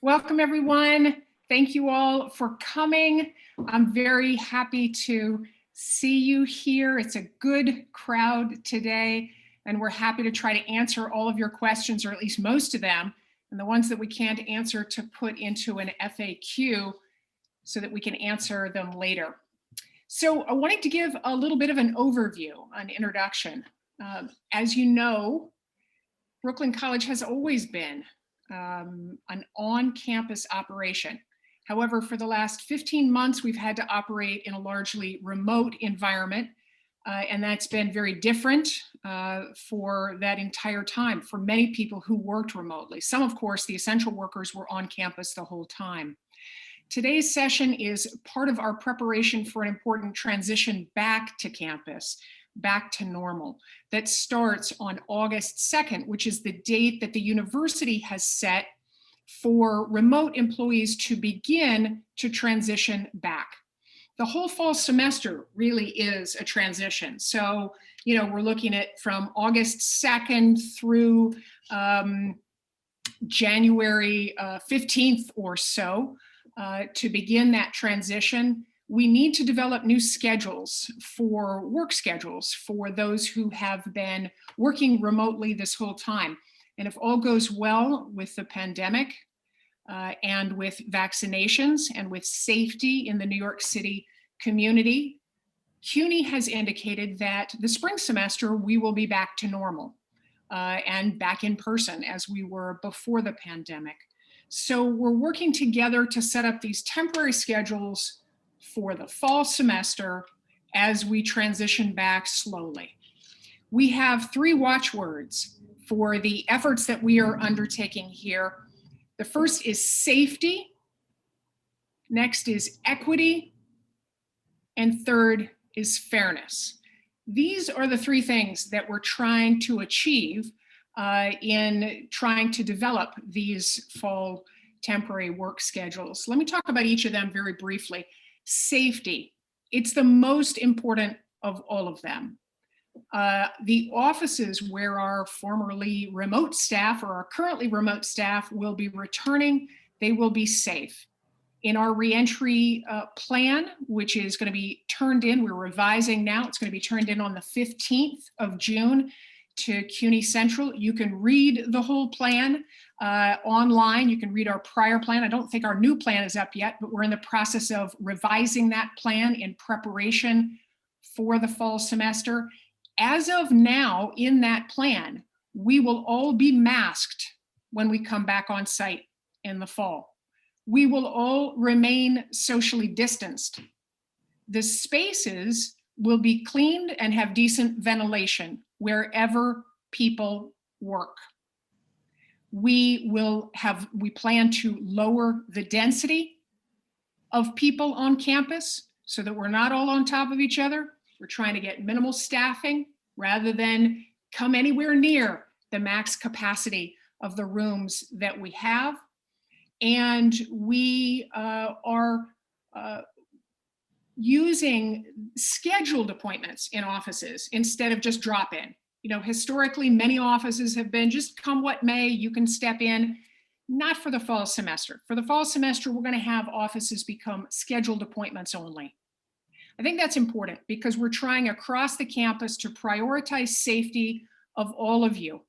Welcome, everyone. Thank you all for coming. I'm very happy to see you here. It's a good crowd today, and we're happy to try to answer all of your questions, or at least most of them, and the ones that we can't answer to put into an FAQ so that we can answer them later. So I wanted to give a little bit of an overview, an introduction. As you know, Brooklyn College has always been an on-campus operation. However, for the last 15 months, we've had to operate in a largely remote environment, and that's been very different for that entire time for many people who worked remotely. Some, of course, the essential workers were on campus the whole time. Today's session is part of our preparation for an important transition back to campus, back to normal, that starts on August 2nd, which is the date that the university has set for remote employees to begin to transition back. The whole fall semester really is a transition. So, we're looking at from August 2nd through January 15th or so to begin that transition. We need to develop new schedules for work schedules for those who have been working remotely this whole time. And if all goes well with the pandemic and with vaccinations and with safety in the New York City community, CUNY has indicated that the spring semester we will be back to normal and back in person as we were before the pandemic. So we're working together to set up these temporary schedules for the fall semester as we transition back slowly. We have 3 watchwords for the efforts that we are undertaking here. The first is safety, next is equity, and third is fairness. These are the 3 things that we're trying to achieve in trying to develop these fall temporary work schedules. Let me talk about each of them very briefly. Safety, it's the most important of all of them. The offices where our formerly remote staff or our currently remote staff will be returning, they will be safe. In our reentry plan, which is going to be turned in, we're revising now, it's going to be turned in on the 15th of June to CUNY Central. You can read the whole plan online. You can read our prior plan. I don't think our new plan is up yet, but we're in the process of revising that plan in preparation for the fall semester. As of now, in that plan, we will all be masked when we come back on site in the fall. We will all remain socially distanced. The spaces will be cleaned and have decent ventilation wherever people work. We plan to lower the density of people on campus so that we're not all on top of each other. We're trying to get minimal staffing rather than come anywhere near the max capacity of the rooms that we have. And we are using scheduled appointments in offices instead of just drop-in. Historically, many offices have been just come what may, you can step in. Not for the fall semester. For the fall semester, we're going to have offices become scheduled appointments only. I think that's important because we're trying across the campus to prioritize safety of all of you,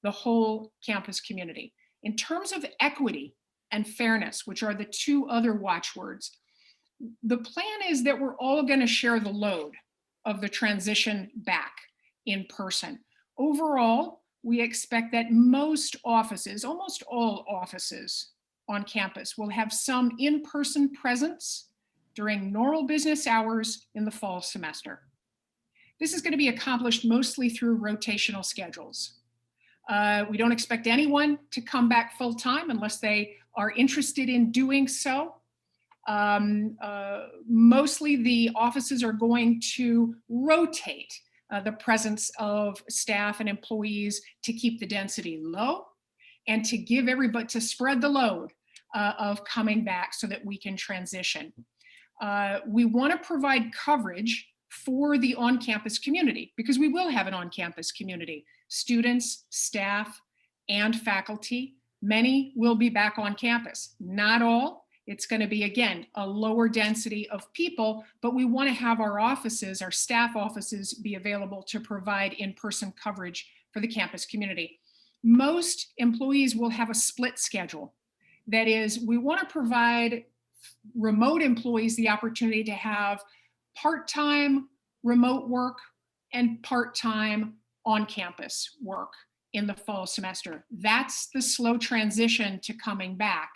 the whole campus community. In terms of equity and fairness, which are the 2 other watchwords, the plan is that we're all going to share the load of the transition back in person. Overall, we expect that most offices, almost all offices on campus, will have some in-person presence during normal business hours in the fall semester. This is going to be accomplished mostly through rotational schedules. We don't expect anyone to come back full-time unless they are interested in doing so. Mostly the offices are going to rotate the presence of staff and employees to keep the density low and to give everybody, to spread the load of coming back so that we can transition. We want to provide coverage for the on-campus community because we will have an on-campus community, students, staff, and faculty. Many will be back on campus, not all. It's going to be, again, a lower density of people, but we want to have our offices, our staff offices, be available to provide in-person coverage for the campus community. Most employees will have a split schedule. That is, we want to provide remote employees the opportunity to have part-time remote work and part-time on-campus work in the fall semester. That's the slow transition to coming back.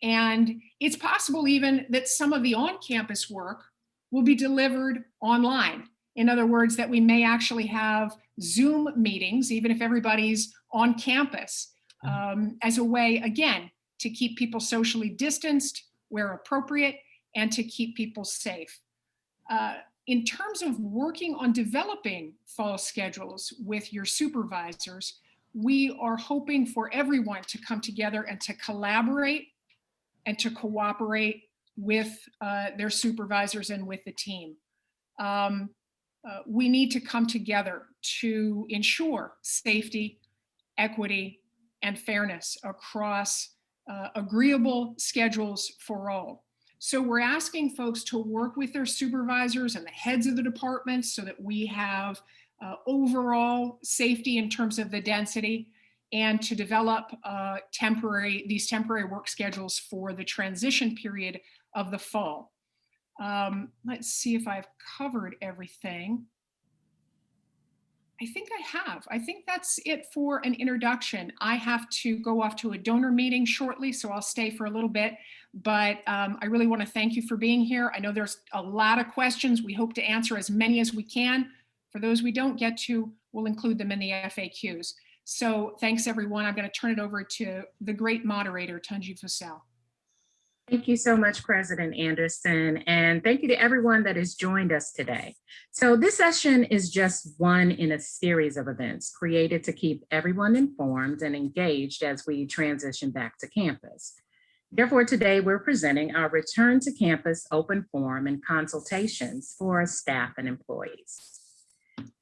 And it's possible even that some of the on-campus work will be delivered online. In other words, that we may actually have Zoom meetings, even if everybody's on campus, as a way, again, to keep people socially distanced where appropriate and to keep people safe. In terms of working on developing fall schedules with your supervisors, we are hoping for everyone to come together and to collaborate and to cooperate with their supervisors and with the team. We need to come together to ensure safety, equity, and fairness across agreeable schedules for all. So we're asking folks to work with their supervisors and the heads of the departments so that we have overall safety in terms of the density, and to develop these temporary work schedules for the transition period of the fall. Let's see if I've covered everything. I think I have. I think that's it for an introduction. I have to go off to a donor meeting shortly, so I'll stay for a little bit. But I really want to thank you for being here. I know there's a lot of questions. We hope to answer as many as we can. For those we don't get to, we'll include them in the FAQs. So thanks, everyone. I'm going to turn it over to the great moderator, Tunji Fussell. Thank you so much, President Anderson, and thank you to everyone that has joined us today. So this session is just one in a series of events created to keep everyone informed and engaged as we transition back to campus. Therefore, today we're presenting our Return to Campus Open Forum and Consultations for staff and employees.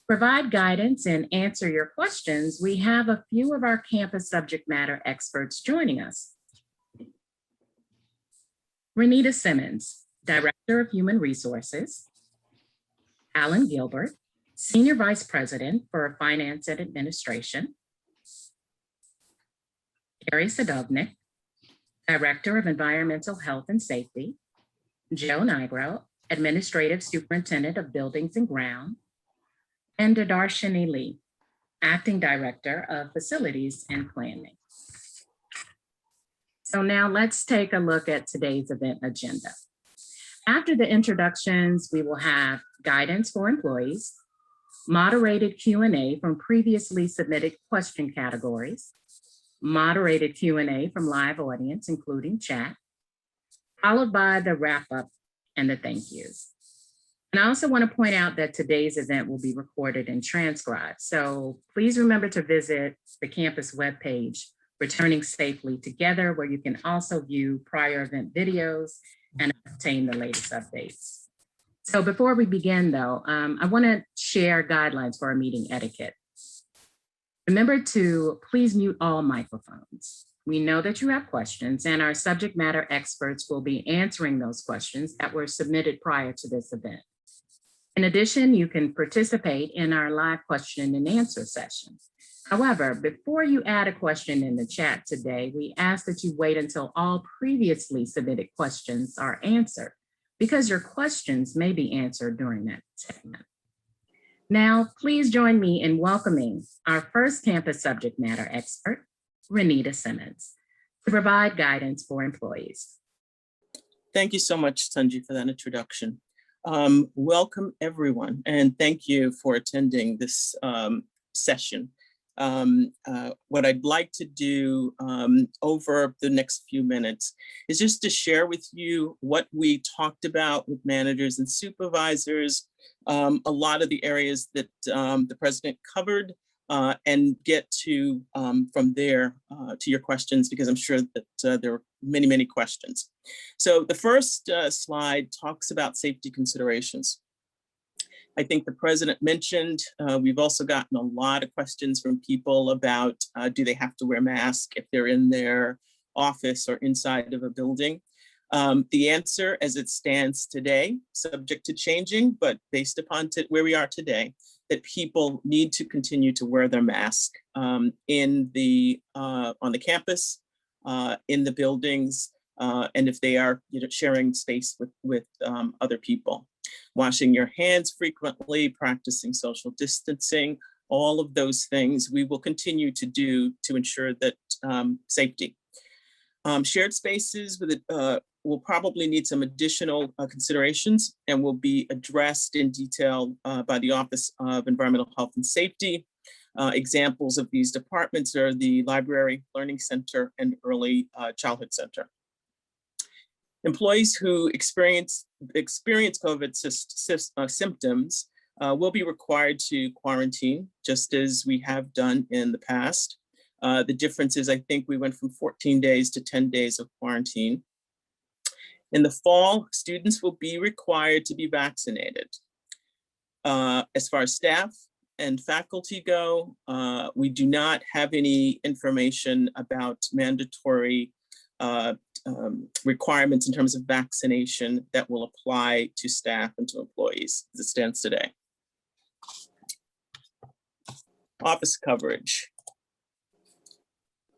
Provide guidance and answer your questions, we have a few of our campus subject matter experts joining us. Renita Simmons, Director of Human Resources. Alan Gilbert, Senior Vice President for Finance and Administration. Carrie Sadovnik, Director of Environmental Health and Safety. Joe Nigro, Administrative Superintendent of Buildings and Ground. And Darshini Lee, Acting Director of Facilities and Planning. So now let's take a look at today's event agenda. After the introductions, we will have guidance for employees, moderated Q&A from previously submitted question categories, moderated Q&A from live audience, including chat, followed by the wrap-up and the thank yous. And I also want to point out that today's event will be recorded and transcribed. So please remember to visit the campus webpage, Returning Safely Together, where you can also view prior event videos and obtain the latest updates. So before we begin though, I want to share guidelines for our meeting etiquette. Remember to please mute all microphones. We know that you have questions and our subject matter experts will be answering those questions that were submitted prior to this event. In addition, you can participate in our live question and answer session. However, before you add a question in the chat today, we ask that you wait until all previously submitted questions are answered, because your questions may be answered during that segment. Now, please join me in welcoming our first campus subject matter expert, Renita Simmons, to provide guidance for employees. Thank you so much, Tunji, for that introduction. Welcome, everyone, and thank you for attending this session. What I'd like to do over the next few minutes is just to share with you what we talked about with managers and supervisors, a lot of the areas that the president covered, and get to from there to your questions, because I'm sure that there are many, many questions. So the first slide talks about safety considerations. I think the president mentioned, we've also gotten a lot of questions from people about do they have to wear masks if they're in their office or inside of a building. The answer as it stands today, subject to changing, but based upon where we are today, that people need to continue to wear their mask on the campus, in the buildings, and if they are sharing space with other people. Washing your hands frequently, practicing social distancing, all of those things we will continue to do to ensure that safety. Shared spaces will probably need some additional considerations and will be addressed in detail by the Office of Environmental Health and Safety. Examples of these departments are the Library, Learning Center, and Early Childhood Center. Employees who experience COVID symptoms will be required to quarantine, just as we have done in the past. The difference is, I think we went from 14 days to 10 days of quarantine. In the fall, students will be required to be vaccinated. As far as staff and faculty go, we do not have any information about mandatory requirements in terms of vaccination that will apply to staff and to employees as it stands today. Office coverage.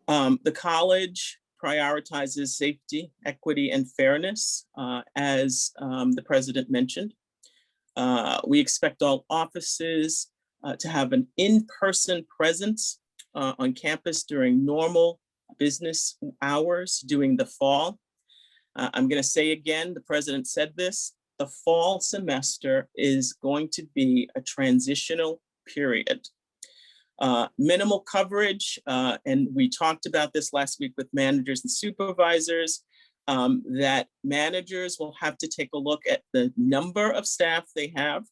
The college prioritizes safety, equity, and fairness, as the president mentioned. We expect all offices to have an in-person presence on campus during normal business hours during the fall. I'm going to say again, the president said this, the fall semester is going to be a transitional period. Minimal coverage, and we talked about this last week with managers and supervisors, that managers will have to take a look at the number of staff they have,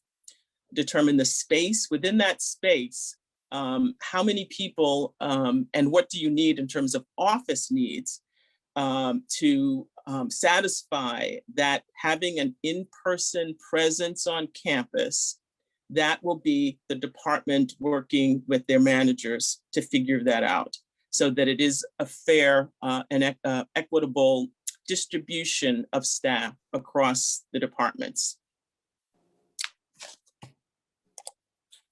determine the space within that space, how many people, and what do you need in terms of office needs to satisfy that having an in-person presence on campus. That will be the department working with their managers to figure that out so that it is a fair and equitable distribution of staff across the departments.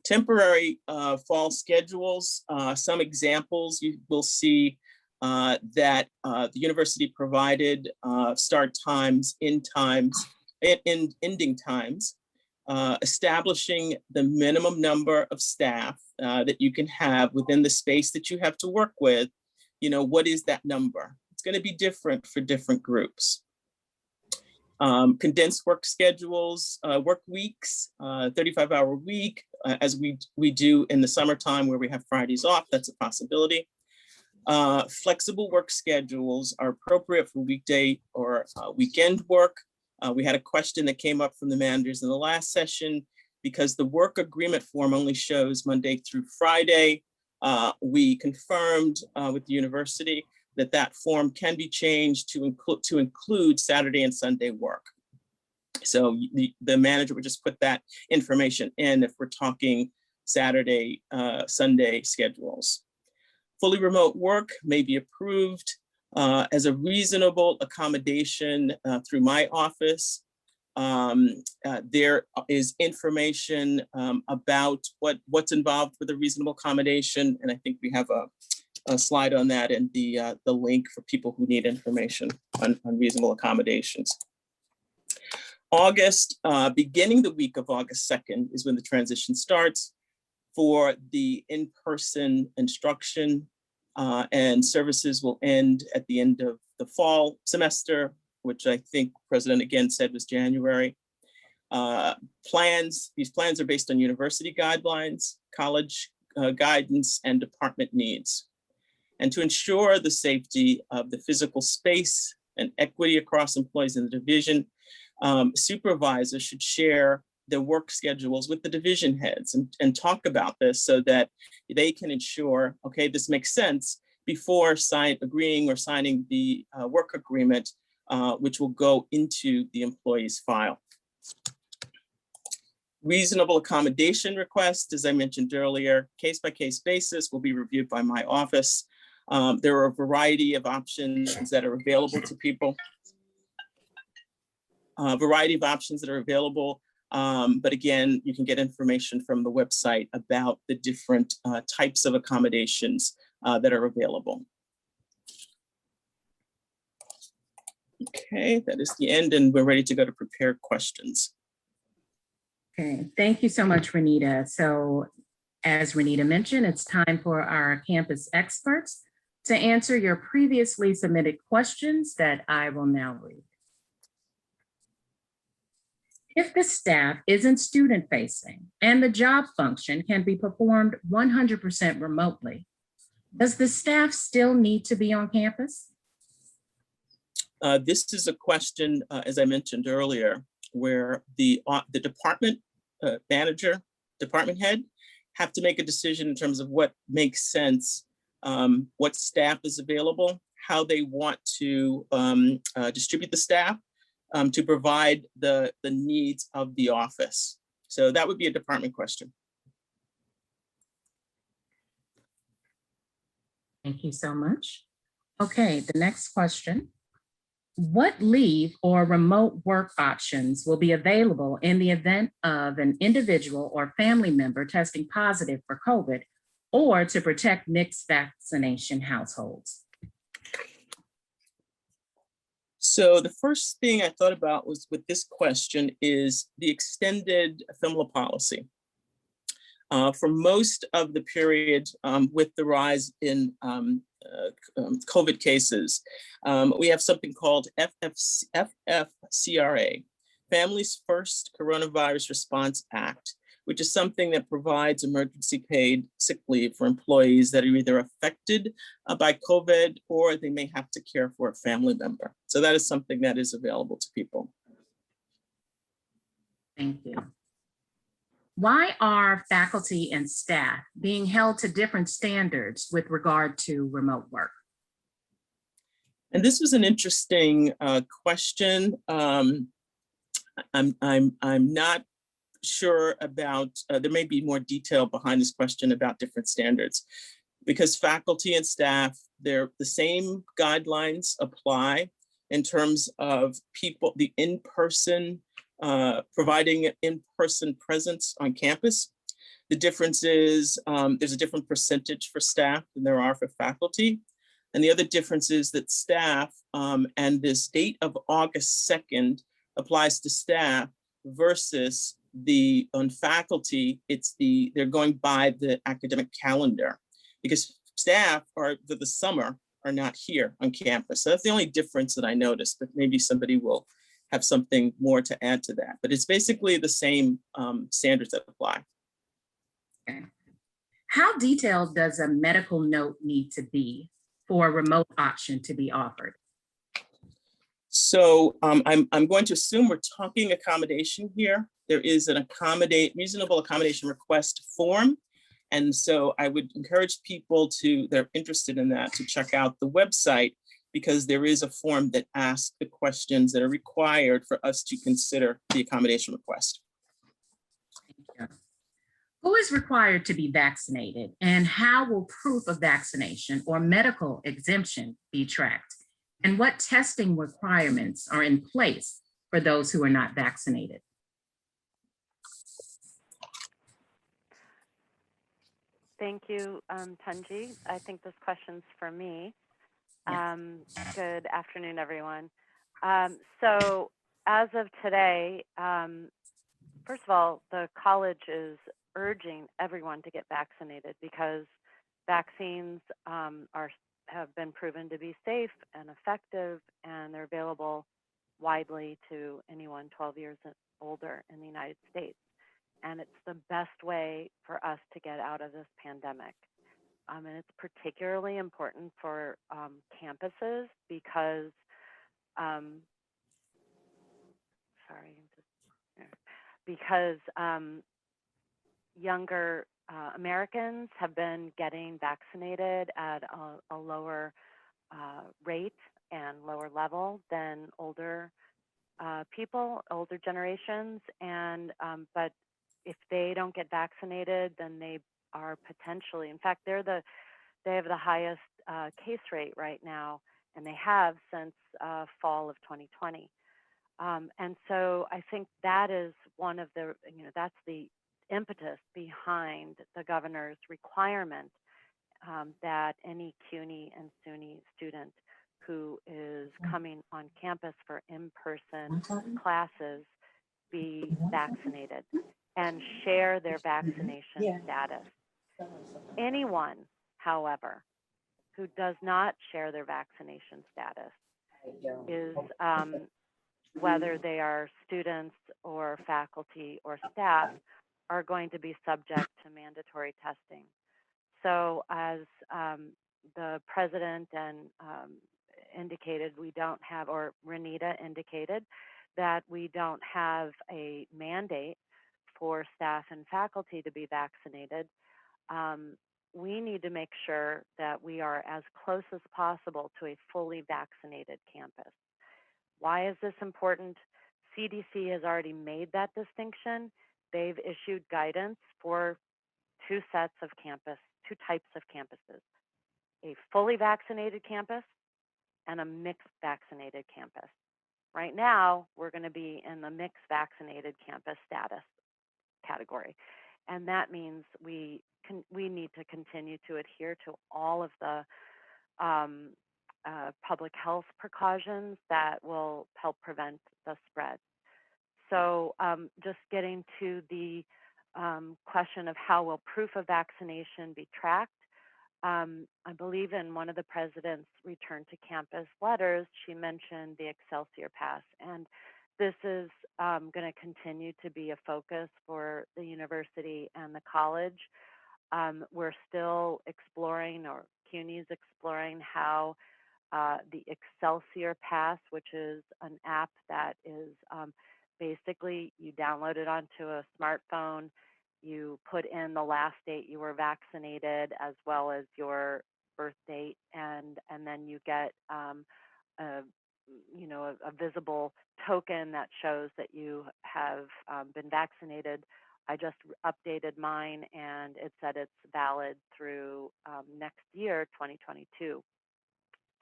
Temporary fall schedules, some examples you will see that the university provided start times, ending times, establishing the minimum number of staff that you can have within the space that you have to work with. What is that number? It's going to be different for different groups. Condensed work schedules, work weeks, 35-hour week, as we do in the summertime where we have Fridays off. That's a possibility. Flexible work schedules are appropriate for weekday or weekend work. We had a question that came up from the managers in the last session because the work agreement form only shows Monday through Friday. We confirmed with the university that form can be changed to include Saturday and Sunday work. So the manager would just put that information in if we're talking Saturday, Sunday schedules. Fully remote work may be approved as a reasonable accommodation through my office. There is information about what's involved with a reasonable accommodation, and I think we have a slide on that and the link for people who need information on reasonable accommodations. Beginning the week of August 2nd is when the transition starts for the in-person instruction, and services will end at the end of the fall semester, which I think the president again said was January. These plans are based on university guidelines, college guidance, and department needs. And to ensure the safety of the physical space and equity across employees in the division, supervisors should share their work schedules with the division heads and talk about this so that they can ensure, okay, this makes sense before agreeing or signing the work agreement, which will go into the employee's file. Reasonable accommodation request, as I mentioned earlier, case-by-case basis will be reviewed by my office. There are a variety of options that are available to people. But again, you can get information from the website about the different types of accommodations that are available. Okay, that is the end, and we're ready to go to prepared questions. Okay, thank you so much, Renita. So as Renita mentioned, it's time for our campus experts to answer your previously submitted questions that I will now read. If the staff isn't student-facing and the job function can be performed 100% remotely, does the staff still need to be on campus? This is a question, as I mentioned earlier, where the department manager, department head, have to make a decision in terms of what makes sense, what staff is available, how they want to distribute the staff to provide the needs of the office. So that would be a department question. Thank you so much. Okay, the next question. What leave or remote work options will be available in the event of an individual or family member testing positive for COVID or to protect mixed vaccination households? So the first thing I thought about was with this question is the extended FMLA policy. For most of the period with the rise in COVID cases, we have something called FFCRA, Families First Coronavirus Response Act, which is something that provides emergency paid sick leave for employees that are either affected by COVID or they may have to care for a family member. So that is something that is available to people. Thank you. Why are faculty and staff being held to different standards with regard to remote work? And this was an interesting question. I'm not sure about, there may be more detail behind this question about different standards, because faculty and staff, the same guidelines apply in terms of people, the in-person, providing in-person presence on campus. The difference is there's a different percentage for staff than there are for faculty. And the other difference is that staff and this date of August 2nd applies to staff versus on faculty, they're going by the academic calendar, because staff are for the summer are not here on campus. So that's the only difference that I noticed, but maybe somebody will have something more to add to that. But it's basically the same standards that apply. Okay. How detailed does a medical note need to be for a remote option to be offered? So I'm going to assume we're talking accommodation here. There is an reasonable accommodation request form. And so I would encourage people that are interested in that to check out the website, because there is a form that asks the questions that are required for us to consider the accommodation request. Thank you. Who is required to be vaccinated, and how will proof of vaccination or medical exemption be tracked? And what testing requirements are in place for those who are not vaccinated? Thank you, Tunji. I think this question's for me. Good afternoon, everyone. So as of today, first of all, the college is urging everyone to get vaccinated because vaccines have been proven to be safe and effective, and they're available widely to anyone 12 years and older in the United States. And it's the best way for us to get out of this pandemic. And it's particularly important for campuses because, younger Americans have been getting vaccinated at a lower rate and lower level than older people, older generations, and but if they don't get vaccinated, then they are potentially, in fact, they have the highest case rate right now, and they have since fall of 2020. And so I think that is one of the, that's the impetus behind the governor's requirement that any CUNY and SUNY student who is coming on campus for in-person classes be vaccinated and share their vaccination status. Anyone, however, who does not share their vaccination status is, whether they are students or faculty or staff, are going to be subject to mandatory testing. So as the president and indicated, we don't have, or Renita indicated, that we don't have a mandate for staff and faculty to be vaccinated. We need to make sure that we are as close as possible to a fully vaccinated campus. Why is this important? CDC has already made that distinction. They've issued guidance for two types of campuses, a fully vaccinated campus and a mixed vaccinated campus. Right now, we're going to be in the mixed vaccinated campus status category. And that means we need to continue to adhere to all of the public health precautions that will help prevent the spread. So just getting to the question of how will proof of vaccination be tracked. I believe in one of the president's return to campus letters, she mentioned the Excelsior Pass. And this is going to continue to be a focus for the university and the college. We're still exploring, or CUNY is exploring, how the Excelsior Pass, which is an app that is basically you download it onto a smartphone, you put in the last date you were vaccinated as well as your birth date, and then you get a visible token that shows that you have been vaccinated. I just updated mine, and it said it's valid through next year, 2022.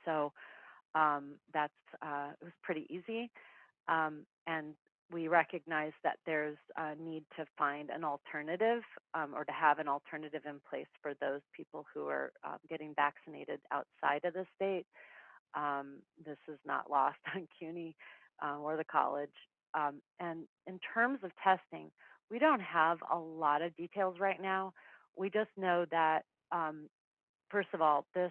So it was pretty easy, and we recognize that there's a need to find an alternative, or to have an alternative in place for those people who are getting vaccinated outside of the state. This is not lost on CUNY or the college. And in terms of testing, we don't have a lot of details right now. We just know that, first of all, this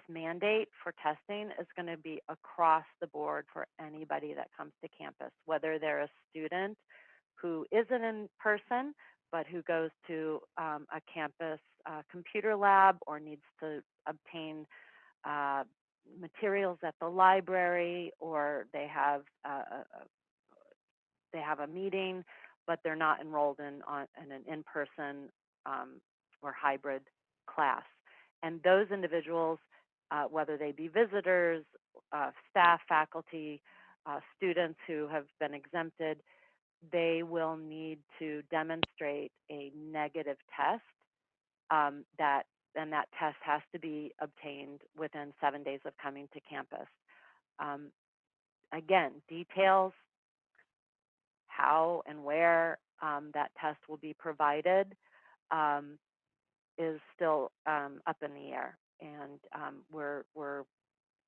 mandate for testing is going to be across the board for anybody that comes to campus, whether they're a student who isn't in person, but who goes to a campus computer lab or needs to obtain materials at the library, or they have a meeting, but they're not enrolled in an in-person or hybrid class. And those individuals, whether they be visitors, staff, faculty, students who have been exempted, they will need to demonstrate a negative test, and that test has to be obtained within 7 days of coming to campus. Again, details, how and where that test will be provided is still up in the air, and we're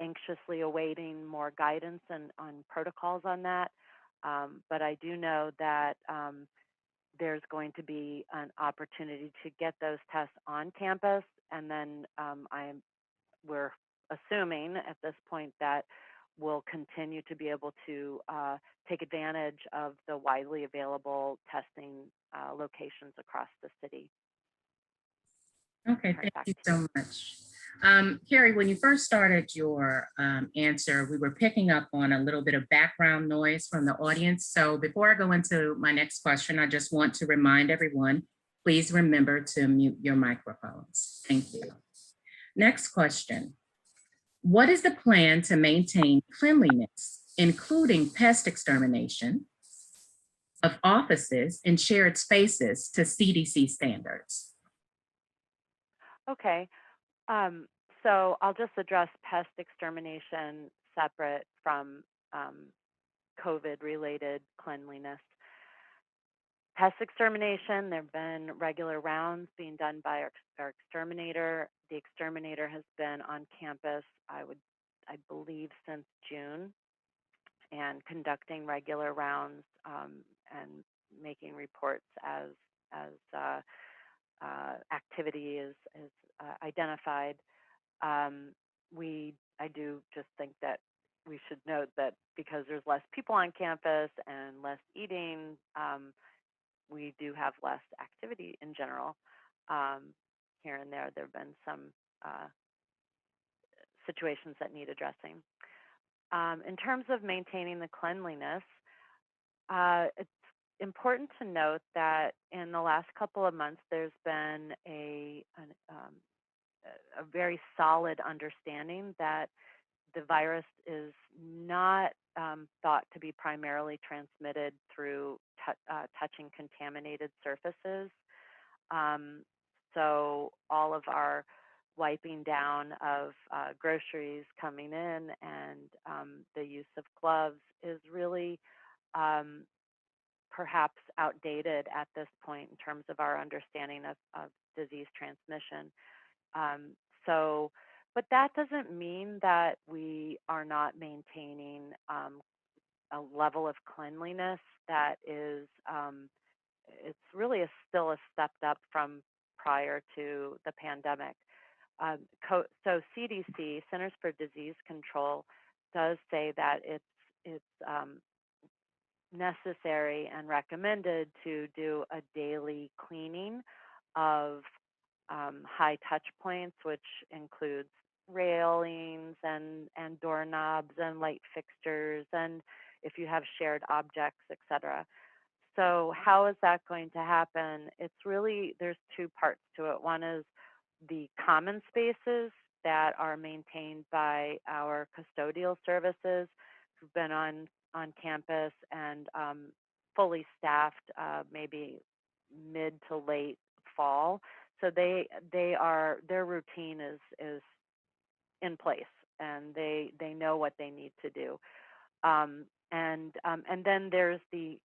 anxiously awaiting more guidance on protocols on that. But I do know that there's going to be an opportunity to get those tests on campus, and then we're assuming at this point that we'll continue to be able to take advantage of the widely available testing locations across the city. Okay, thank you so much. Carrie, when you first started your answer, we were picking up on a little bit of background noise from the audience. So before I go into my next question, I just want to remind everyone, please remember to mute your microphones. Thank you. Next question. What is the plan to maintain cleanliness, including pest extermination, of offices and shared spaces to CDC standards. Okay, so I'll just address pest extermination separate from COVID-related cleanliness. Pest extermination, there have been regular rounds being done by our exterminator. The exterminator has been on campus, I believe, since June, and conducting regular rounds and making reports as activity is identified. I do just think that we should note that because there's less people on campus and less eating, we do have less activity in general. Here and there have been some situations that need addressing. In terms of maintaining the cleanliness, it's important to note that in the last couple of months, there's been a very solid understanding that the virus is not thought to be primarily transmitted through touching contaminated surfaces. So all of our wiping down of groceries coming in and the use of gloves is really perhaps outdated at this point in terms of our understanding of disease transmission. But that doesn't mean that we are not maintaining a level of cleanliness that is, it's really still a step up from prior to the pandemic. So CDC, Centers for Disease Control, does say that it's necessary and recommended to do a daily cleaning of high touch points, which includes railings and doorknobs and light fixtures, and if you have shared objects, etc. So how is that going to happen? It's really, there's two parts to it. One is the common spaces that are maintained by our custodial services who've been on campus and fully staffed maybe mid to late fall. So their routine is in place, and they know what they need to do. And then there's the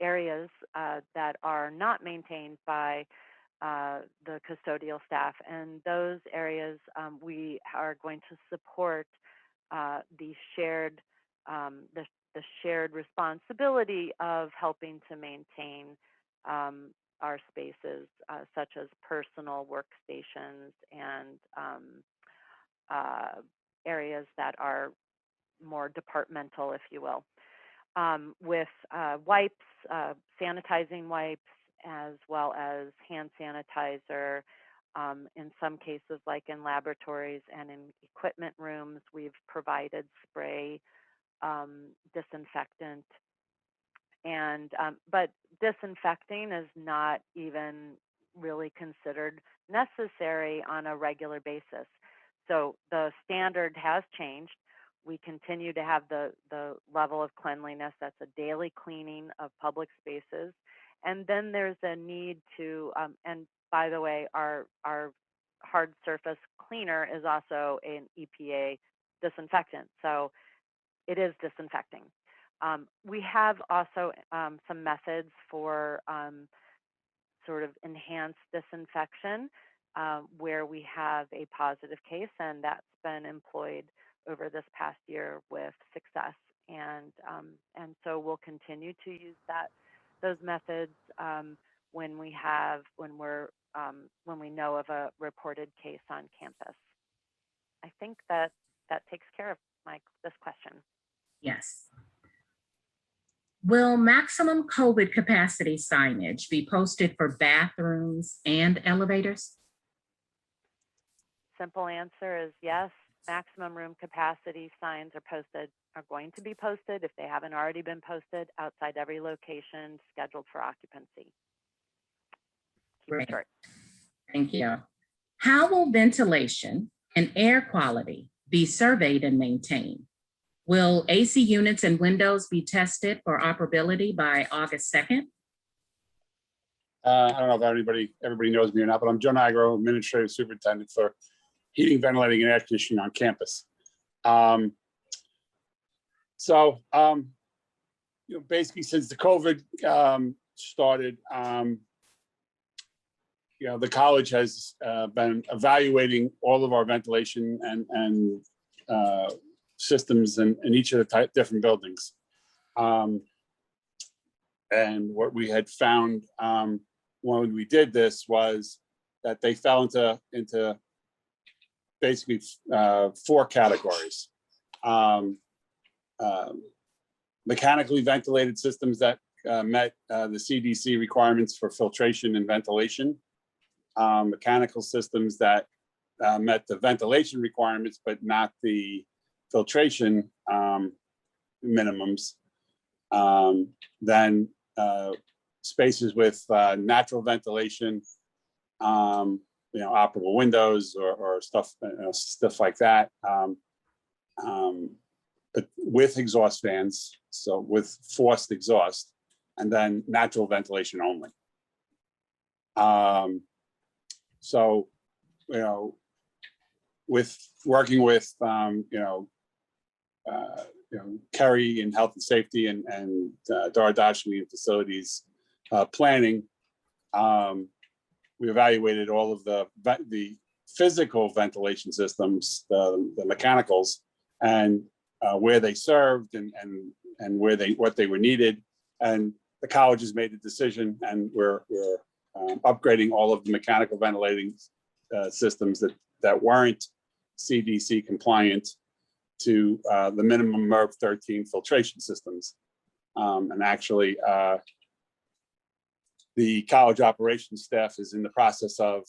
areas that are not maintained by the custodial staff, and those areas we are going to support the shared responsibility of helping to maintain our spaces, such as personal workstations and areas that are more departmental, if you will, with wipes, sanitizing wipes, as well as hand sanitizer. In some cases, like in laboratories and in equipment rooms, we've provided spray disinfectant. And but disinfecting is not even really considered necessary on a regular basis. So the standard has changed. We continue to have the level of cleanliness. That's a daily cleaning of public spaces. And then there's a need to, and by the way, our hard surface cleaner is also an EPA disinfectant. So it is disinfecting. We have also some methods for sort of enhanced disinfection where we have a positive case, and that's been employed over this past year with success. And so we'll continue to use those methods when we know of a reported case on campus. I think that takes care of this question. Yes. Will maximum COVID capacity signage be posted for bathrooms and elevators? Simple answer is yes. Maximum room capacity signs are going to be posted, if they haven't already been posted, outside every location scheduled for occupancy. Keep it short. Thank you. How will ventilation and air quality be surveyed and maintained? Will AC units and windows be tested for operability by August 2nd? I don't know if everybody knows me or not, but I'm Joe Nigro, Administrative Superintendent for Heating, Ventilating, and Air Conditioning on campus. Basically, since the COVID started, the college has been evaluating all of our ventilation and systems in each of the different buildings. And what we had found when we did this was that they fell into basically 4 categories. Mechanically ventilated systems that met the CDC requirements for filtration and ventilation. Mechanical systems that met the ventilation requirements, but not the filtration minimums. Then spaces with natural ventilation, operable windows or stuff like that. But with exhaust fans, so with forced exhaust, and then natural ventilation only. With working with Kerry and Health and Safety and Dara Dashmi and Facilities Planning, we evaluated all of the physical ventilation systems, the mechanicals, and where they served and what they were needed. And the college has made a decision, and we're upgrading all of the mechanical ventilating systems that weren't CDC compliant to the minimum MERV 13 filtration systems. And actually, the college operations staff is in the process of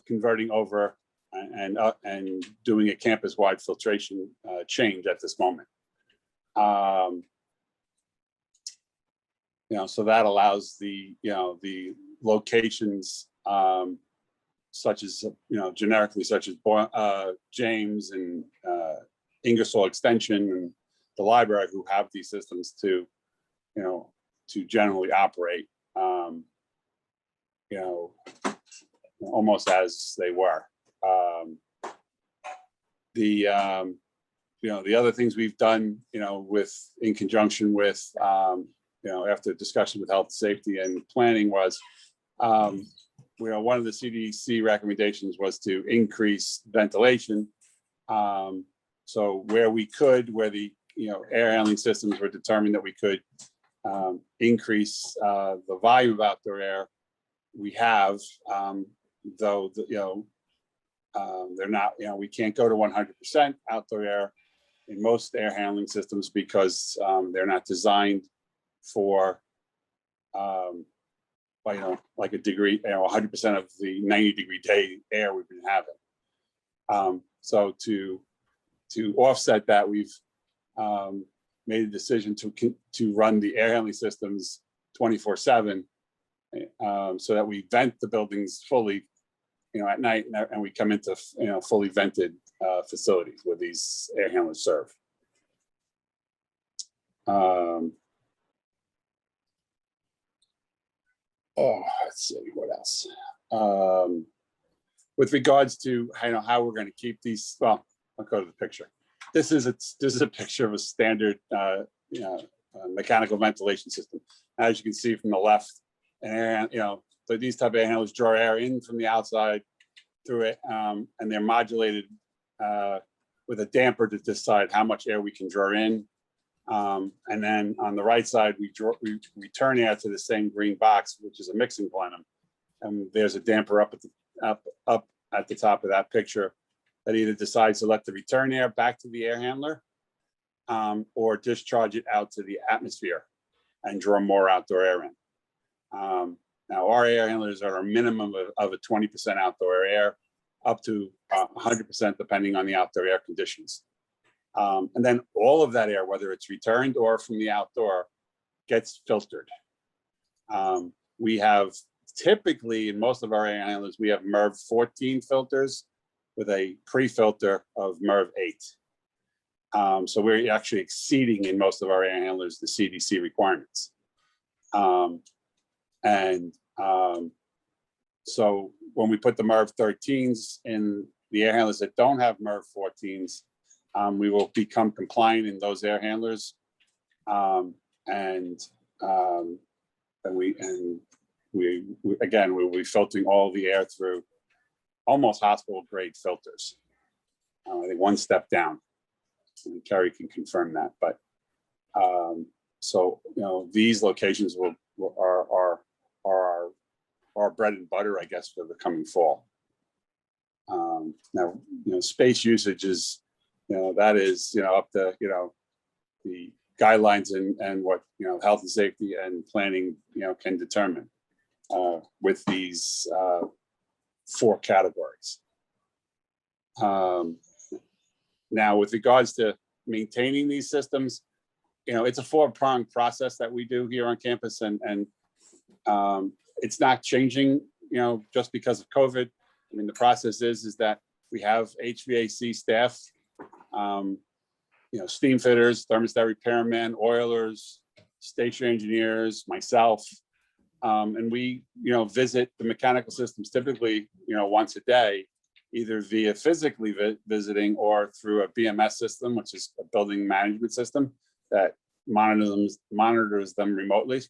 converting over and doing a campus-wide filtration change at this moment. So that allows the locations such as generically, such as James and Ingersoll Extension and the library, who have these systems to generally operate almost as they were. The other things we've done, in conjunction with, after discussion with health, safety, and planning was, one of the CDC recommendations was to increase ventilation. So where the air handling systems were determined that we could increase the volume of outdoor air, we have, though they're not, we can't go to 100% outdoor air in most air handling systems because they're not designed for like a degree, 100% of the 90-degree day air we've been having. So to offset that, we've made a decision to run the air handling systems 24/7, so that we vent the buildings fully, at night, and we come into fully vented facilities where these air handlers serve. Let's see what else. With regards to how we're going to keep these, well, I'll go to the picture. This is a picture of a standard mechanical ventilation system. As you can see from the left, and so these type of air handlers draw air in from the outside through it, and they're modulated with a damper to decide how much air we can draw in. And then on the right side, we return air to the same green box, which is a mixing plenum. And there's a damper up at the top of that picture that either decides to let the return air back to the air handler, or discharge it out to the atmosphere and draw more outdoor air in. Now, our air handlers are a minimum of a 20% outdoor air, up to 100% depending on the outdoor air conditions. And then all of that air, whether it's returned or from the outdoor, gets filtered. We have typically, in most of our air handlers, we have MERV 14 filters with a pre-filter of MERV 8. So we're actually exceeding in most of our air handlers the CDC requirements. So when we put the MERV 13s in the air handlers that don't have MERV 14s, we will become compliant in those air handlers. We again, we'll be filtering all the air through almost hospital grade filters. I think one step down, and Kerry can confirm that, but so, you know, these locations are our bread and butter, I guess, for the coming fall. Now, you know, space usage is, you know, that is, you know, up to, you know, the guidelines and what, you know, health and safety and planning, you know, can determine with these 4 categories. Now, with regards to maintaining these systems, you know, it's a 4-pronged process that we do here on campus, and it's not changing, you know, just because of COVID. I mean, the process is that we have HVAC staff, you know, steam fitters, thermostat repairmen, oilers, station engineers, myself, and we, you know, visit the mechanical systems typically, you know, once a day, either via physically visiting or through a BMS system, which is a building management system that monitors them remotely.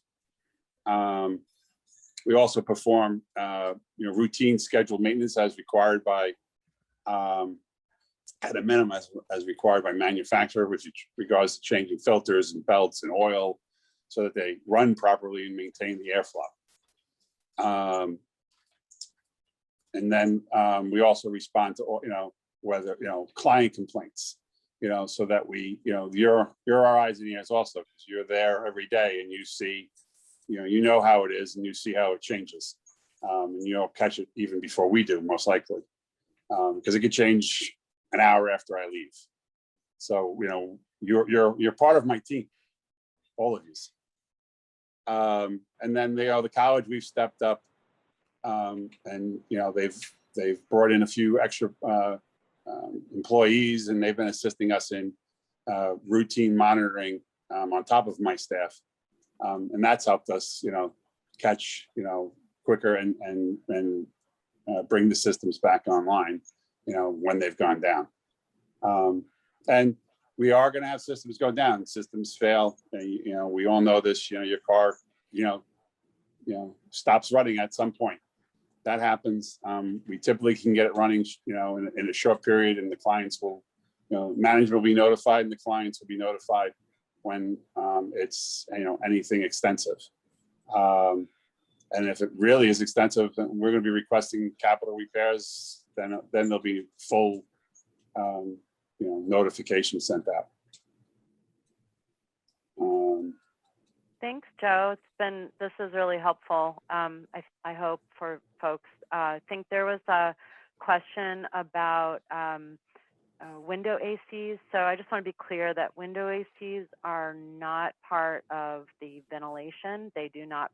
We also perform, you know, routine scheduled maintenance as required by, at a minimum as required by manufacturer, with regards to changing filters and belts and oil, so that they run properly and maintain the airflow. And then we also respond to, you know, whether, you know, client complaints, you know, so that we, you know, you're our eyes and ears also, because you're there every day and you see, you know how it is and you see how it changes. And you'll catch it even before we do, most likely, because it could change an hour after I leave. So, you know, you're part of my team, all of you. And then the college, we've stepped up, and you know, they've brought in a few extra employees, and they've been assisting us in routine monitoring on top of my staff, and that's helped us, you know, catch, you know, quicker and bring the systems back online, you know, when they've gone down. And we are going to have systems go down. Systems fail. You know, we all know this. You know, your car, you know, stops running at some point. That happens. We typically can get it running, you know, in a short period, and the clients will, you know, management will be notified, and the clients will be notified when it's, you know, anything extensive. And if it really is extensive, then we're going to be requesting capital repairs. Then there'll be full, you know, notification sent out. Thanks, Joe. This is really helpful. I hope for folks. I think there was a question about window ACs. So I just want to be clear that window ACs are not part of the ventilation. They're not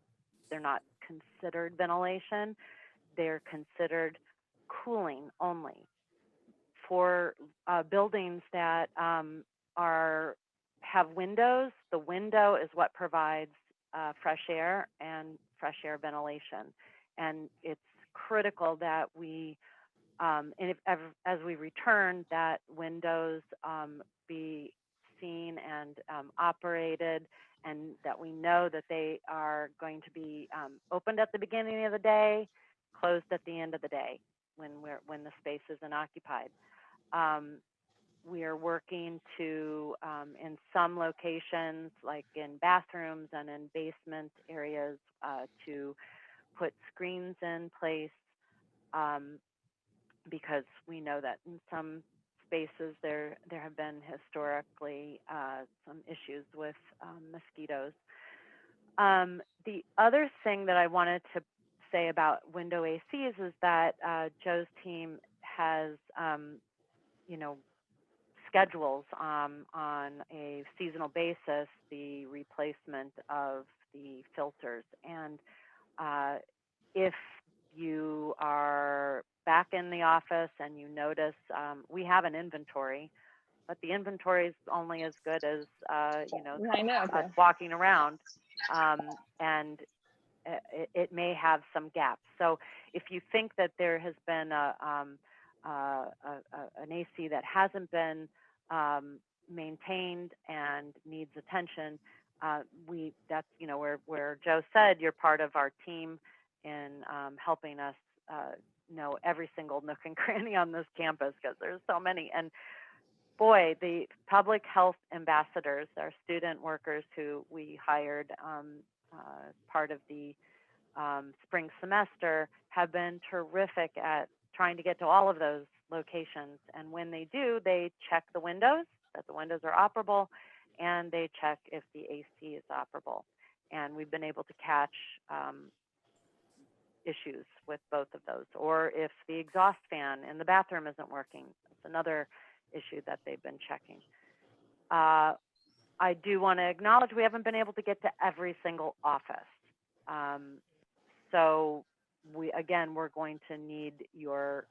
considered ventilation. They're considered cooling only. For buildings that have windows, the window is what provides fresh air and fresh air ventilation. And it's critical that we, as we return, that windows be seen and operated, and that we know that they are going to be opened at the beginning of the day, closed at the end of the day when the space isn't occupied. We are working to, in some locations, like in bathrooms and in basement areas, to put screens in place, because we know that in some spaces there have been historically some issues with mosquitoes. The other thing that I wanted to say about window ACs is that Joe's team has, you know, schedules on a seasonal basis the replacement of the filters. And if you are back in the office and you notice, we have an inventory but the inventory is only as good as, I know. us walking around. And it may have some gaps. So if you think that there has been an AC that hasn't been maintained and needs attention, that's where Joe said you're part of our team in helping us know every single nook and cranny on this campus, because there's so many. And boy, the public health ambassadors, our student workers who we hired part of the spring semester, have been terrific at trying to get to all of those locations. And when they do, they check the windows, that the windows are operable, and they check if the AC is operable. And we've been able to catch issues with both of those. Or if the exhaust fan in the bathroom isn't working, it's another issue that they've been checking. I do want to acknowledge we haven't been able to get to every single office. So we're going to need your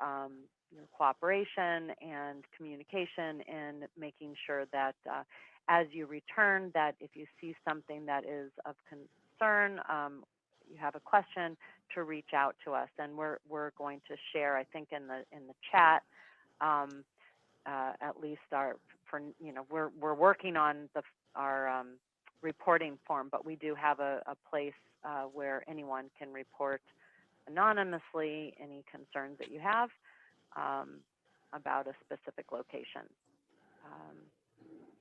cooperation and communication in making sure that as you return, that if you see something that is of concern, you have a question, to reach out to us. And we're going to share, I think, in the chat, at least we're working on our reporting form, but we do have a place where anyone can report anonymously any concerns that you have about a specific location.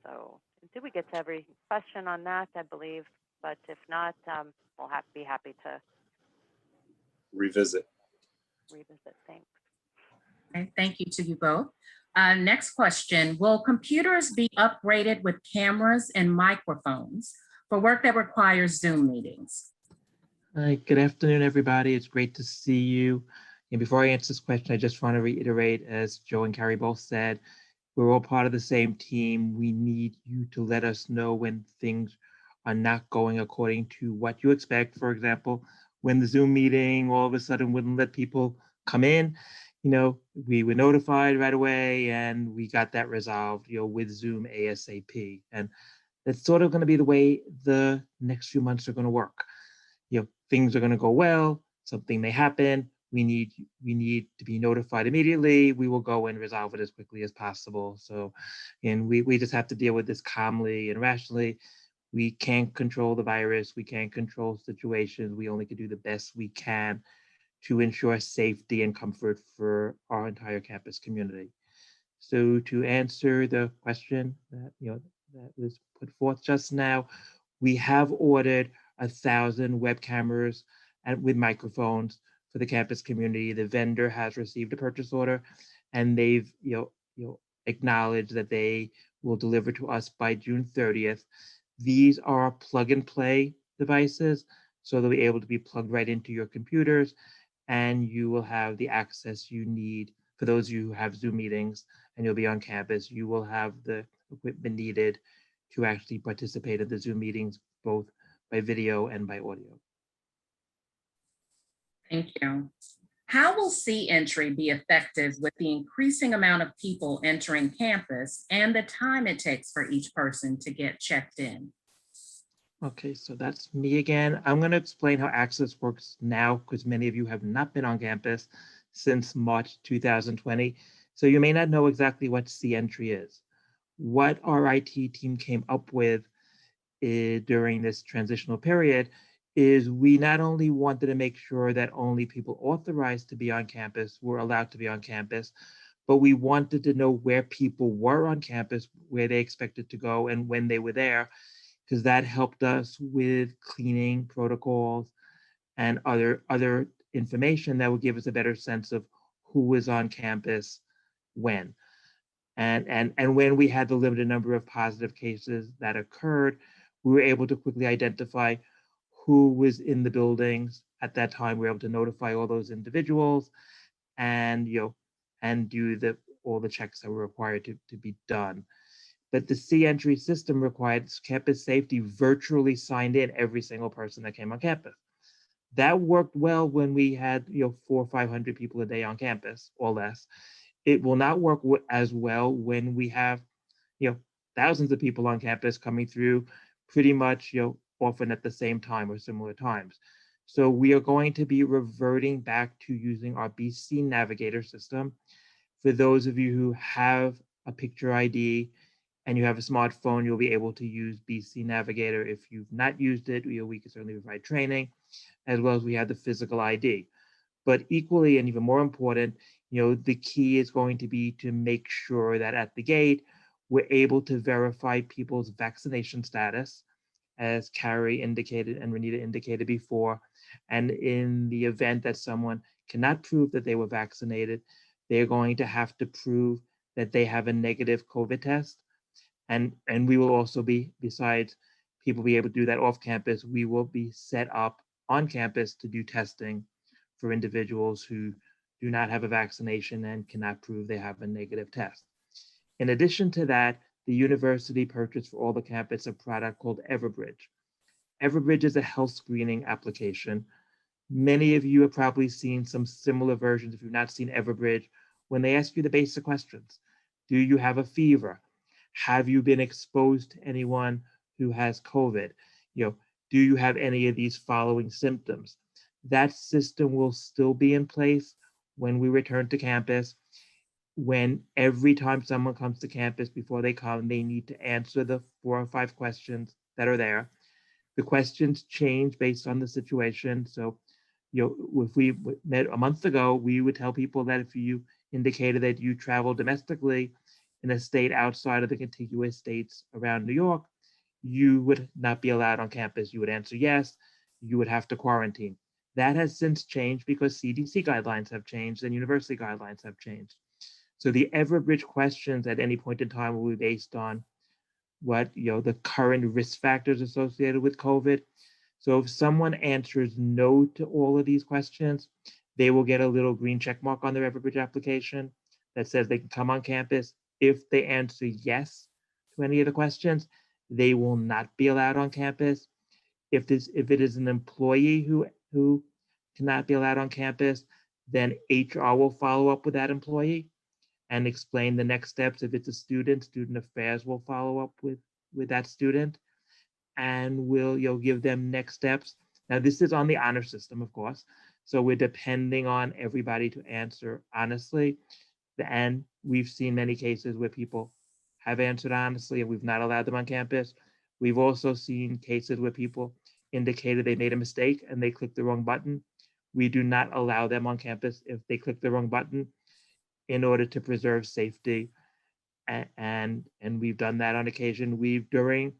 So did we get to every question on that? I believe, but if not, we'll be happy to Revisit. Thanks. Okay, thank you to you both. Next question, will computers be upgraded with cameras and microphones for work that requires Zoom meetings? Hi, good afternoon, everybody. It's great to see you. And before I answer this question, I just want to reiterate, as Joe and Carrie both said, we're all part of the same team. We need you to let us know when things are not going according to what you expect. For example, when the Zoom meeting all of a sudden wouldn't let people come in, we were notified right away and we got that resolved, with Zoom ASAP. And that's sort of going to be the way the next few months are going to work. Things are going to go well, something may happen. We need to be notified immediately. We will go and resolve it as quickly as possible. So, and we just have to deal with this calmly and rationally. We can't control the virus. We can't control situations. We only can do the best we can to ensure safety and comfort for our entire campus community. So to answer the question that that was put forth just now, we have ordered 1,000 web cameras and with microphones for the campus community. The vendor has received a purchase order, and they've acknowledged that they will deliver to us by June 30th. These are plug and play devices, so they'll be able to be plugged right into your computers, and you will have the access you need. For those of you who have Zoom meetings and you'll be on campus, you will have the equipment needed to actually participate in the Zoom meetings, both by video and by audio. Thank you. How will C-entry be effective with the increasing amount of people entering campus and the time it takes for each person to get checked in? Okay, so that's me again. I'm going to explain how Access works now, because many of you have not been on campus since March 2020. So you may not know exactly what C-entry is. What our IT team came up with during this transitional period is we not only wanted to make sure that only people authorized to be on campus were allowed to be on campus, but we wanted to know where people were on campus, where they expected to go, and when they were there, because that helped us with cleaning protocols and other information that would give us a better sense of who was on campus when. And when we had the limited number of positive cases that occurred, we were able to quickly identify who was in the buildings at that time. We were able to notify all those individuals and do all the checks that were required to be done. But the C-entry system required campus safety virtually signed in every single person that came on campus. That worked well when we had 400 or 500 people a day on campus or less. It will not work as well when we have thousands of people on campus coming through pretty much, often at the same time or similar times. So we are going to be reverting back to using our BC Navigator system. For those of you who have a picture ID and you have a smartphone, you'll be able to use BC Navigator. If you've not used it, we can certainly provide training, as well as we have the physical ID. But equally and even more important, the key is going to be to make sure that at the gate, we're able to verify people's vaccination status, as Carrie indicated and Renita indicated before. And in the event that someone cannot prove that they were vaccinated, they're going to have to prove that they have a negative COVID test. And we will also be, besides people be able to do that off campus, we will be set up on campus to do testing for individuals who do not have a vaccination and cannot prove they have a negative test. In addition to that, the university purchased for all the campus a product called Everbridge. Everbridge is a health screening application. Many of you have probably seen some similar versions, if you've not seen Everbridge, when they ask you the basic questions. Do you have a fever? Have you been exposed to anyone who has COVID? Do you have any of these following symptoms? That system will still be in place when we return to campus. When every time someone comes to campus, before they come, they need to answer the 4 or 5 questions that are there. The questions change based on the situation. So, if we met a month ago, we would tell people that if you indicated that you travel domestically in a state outside of the contiguous states around New York, you would not be allowed on campus. You would answer yes, you would have to quarantine. That has since changed because CDC guidelines have changed and university guidelines have changed. So the Everbridge questions at any point in time will be based on what, the current risk factors associated with COVID. So if someone answers no to all of these questions, they will get a little green check mark on their Everbridge application that says they can come on campus. If they answer yes to any of the questions, they will not be allowed on campus. If it is an employee who cannot be allowed on campus, then HR will follow up with that employee and explain the next steps. If it's a student, student affairs will follow up with that student and will give them next steps. Now this is on the honor system, of course. So we're depending on everybody to answer honestly. And we've seen many cases where people have answered honestly and we've not allowed them on campus. We've also seen cases where people indicated they made a mistake and they clicked the wrong button. We do not allow them on campus if they click the wrong button in order to preserve safety. And we've done that on occasion. During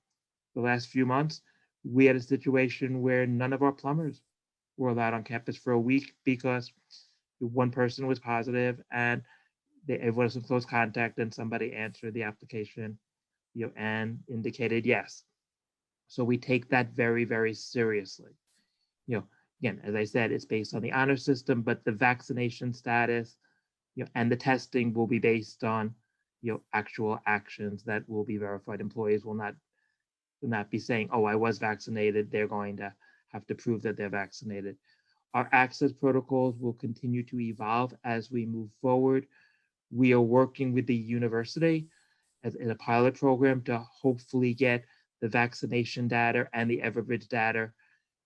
the last few months, we had a situation where none of our plumbers were allowed on campus for a week because one person was positive and everyone was in close contact and somebody answered the application, and indicated yes. So we take that very, very seriously. Again, as I said, it's based on the honor system, but the vaccination status, and the testing will be based on, actual actions that will be verified. Employees will not be saying, oh, I was vaccinated. They're going to have to prove that they're vaccinated. Our access protocols will continue to evolve as we move forward. We are working with the university in a pilot program to hopefully get the vaccination data and the Everbridge data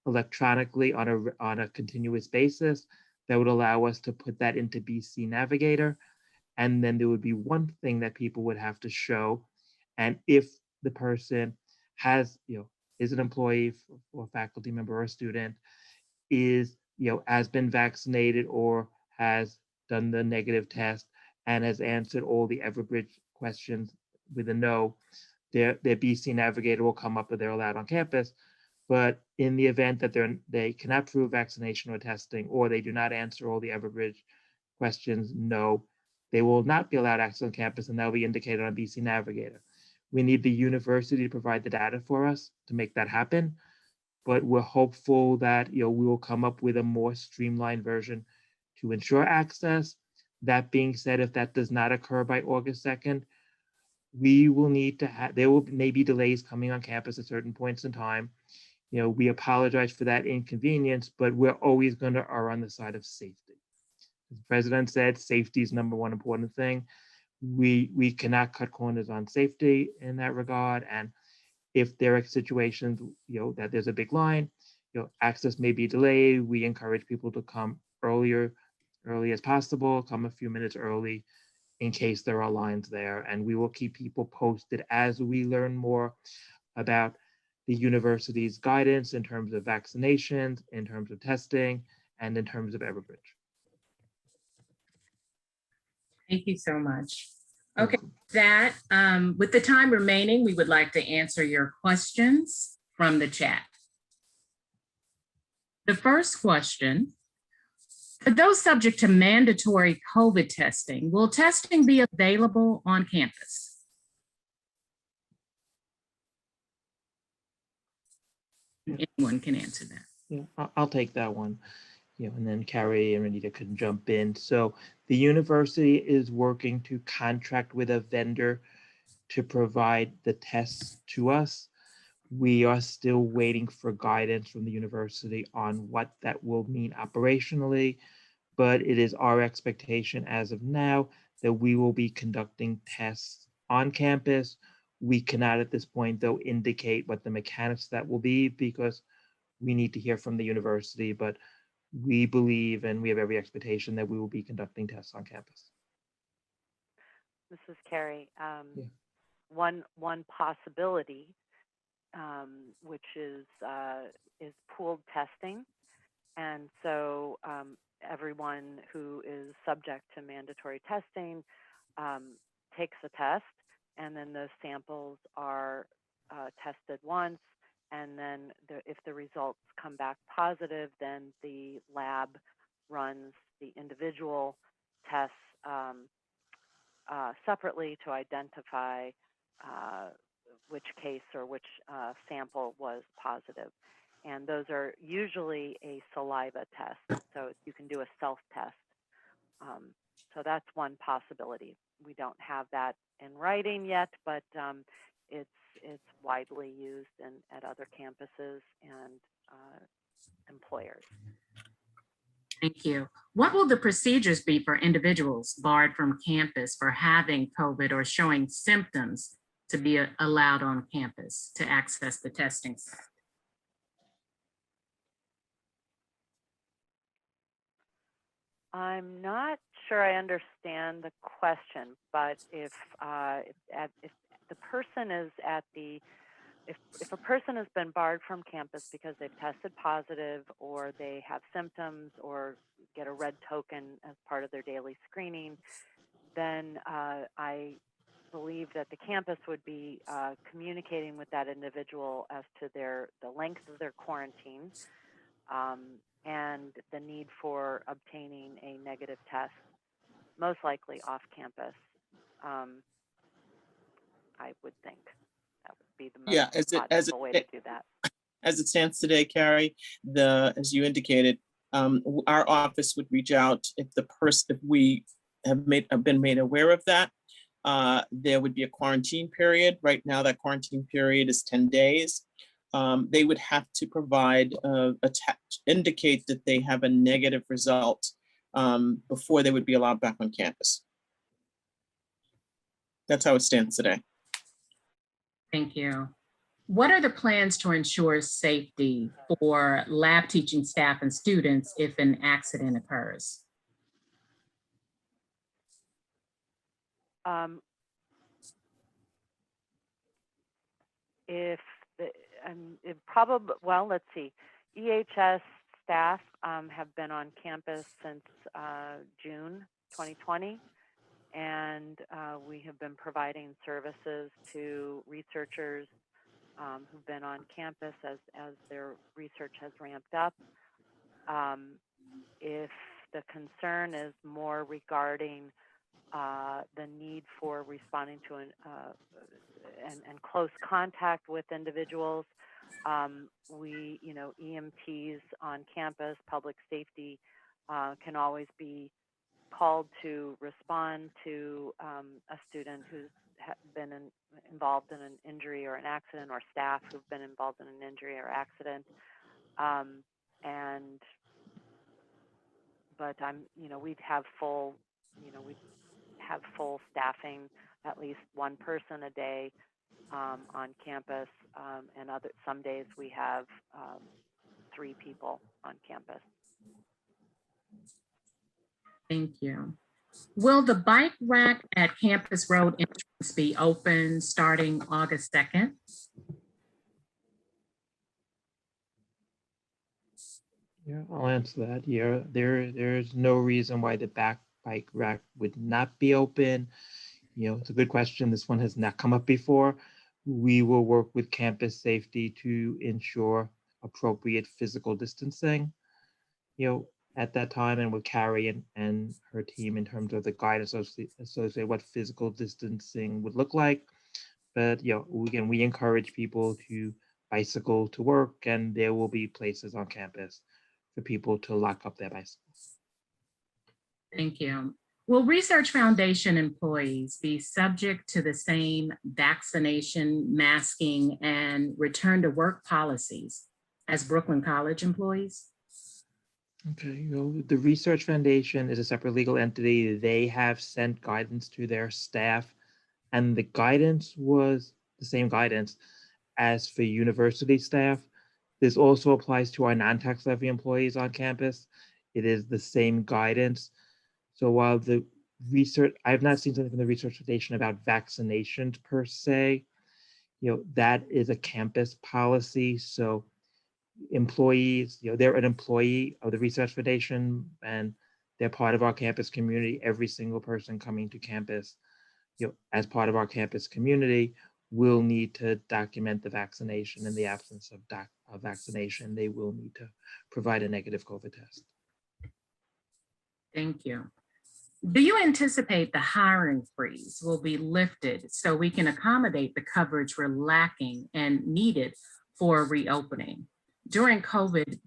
electronically on a continuous basis. That would allow us to put that into BC Navigator. And then there would be one thing that people would have to show. And if the person has, is an employee or faculty member or a student, has been vaccinated or has done the negative test and has answered all the Everbridge questions with a no, their BC Navigator will come up that they're allowed on campus. But in the event that they cannot prove vaccination or testing, or they do not answer all the Everbridge questions, no, they will not be allowed access on campus, and that will be indicated on BC Navigator. We need the university to provide the data for us to make that happen, but we're hopeful that we will come up with a more streamlined version to ensure access. That being said, if that does not occur by August 2nd, we will need to there may be delays coming on campus at certain points in time. We apologize for that inconvenience, but we're always going to err on the side of safety. As the president said, safety is number one important thing. we cannot cut corners on safety in that regard. And if there are situations, that there's a big line, access may be delayed. We encourage people to come early as possible, come a few minutes early in case there are lines there. And we will keep people posted as we learn more about the university's guidance in terms of vaccinations, in terms of testing, and in terms of Everbridge. Thank you so much. You're Okay, welcome. with the time remaining, we would like to answer your questions from the chat. The first question, for those subject to mandatory COVID testing, will testing be available on campus? Anyone can answer that. Yeah, I'll take that one. And then Carrie and Renita can jump in. So the university is working to contract with a vendor to provide the tests to us. We are still waiting for guidance from the university on what that will mean operationally, but it is our expectation as of now that we will be conducting tests on campus. We cannot at this point, though, indicate what the mechanics that will be because we need to hear from the university, but we believe and we have every expectation that we will be conducting tests on campus. This is Carrie. Yeah. One possibility, which is pooled testing, and so everyone who is subject to mandatory testing takes a test, and then those samples are tested once. And then if the results come back positive, then the lab runs the individual tests separately to identify which case or which sample was positive. And those are usually a saliva test, so you can do a self-test. So that's one possibility. We don't have that in writing yet, but it's widely used at other campuses and employers. Thank you. What will the procedures be for individuals barred from campus for having COVID or showing symptoms to be allowed on campus to access the testing site? I'm not sure I understand the question, but if the person is if a person has been barred from campus because they've tested positive or they have symptoms or get a red token as part of their daily screening, then I believe that the campus would be communicating with that individual as to the length of their quarantine and the need for obtaining a negative test, most likely off campus. I would think that would be the most logical way to do that. As it stands today, Carrie, as you indicated, our office would reach out if we have been made aware of that. There would be a quarantine period. Right now, that quarantine period is 10 days. They would have to provide indicate that they have a negative result before they would be allowed back on campus. That's how it stands today. Thank you. What are the plans to ensure safety for lab teaching staff and students if an accident occurs? Well, let's see. EHS staff have been on campus since June 2020. And we have been providing services to researchers who've been on campus as their research has ramped up. If the concern is more regarding the need for responding to and close contact with individuals, EMTs on campus, public safety can always be called to respond to a student who's been involved in an injury or an accident, or staff who've been involved in an injury or accident. But we'd have full, have full staffing, at least one person a day on campus, and some days we have 3 people on campus. Thank you. Will the bike rack at Campus Road entrance be open starting August 2nd? Yeah, I'll answer that. Yeah, there's no reason why the back bike rack would not be open. It's a good question. This one has not come up before. We will work with campus safety to ensure appropriate physical distancing, at that time, and with Carrie and her team in terms of the guidance associated what physical distancing would look like. But, again, we encourage people to bicycle to work, and there will be places on campus for people to lock up their bicycles. Thank you. Will Research Foundation employees be subject to the same vaccination, masking, and return to work policies as Brooklyn College employees? Okay, the Research Foundation is a separate legal entity. They have sent guidance to their staff, and the guidance was the same guidance as for university staff. This also applies to our non-tax levy employees on campus. It is the same guidance. So while the research, I have not seen something from the Research Foundation about vaccinations per se, that is a campus policy. So employees, they're an employee of the Research Foundation, and they're part of our campus community. Every single person coming to campus, as part of our campus community, will need to document the vaccination. In the absence of vaccination, they will need to provide a negative COVID test. Thank you. Do you anticipate the hiring freeze will be lifted so we can accommodate the coverage we're lacking and needed for reopening? During COVID,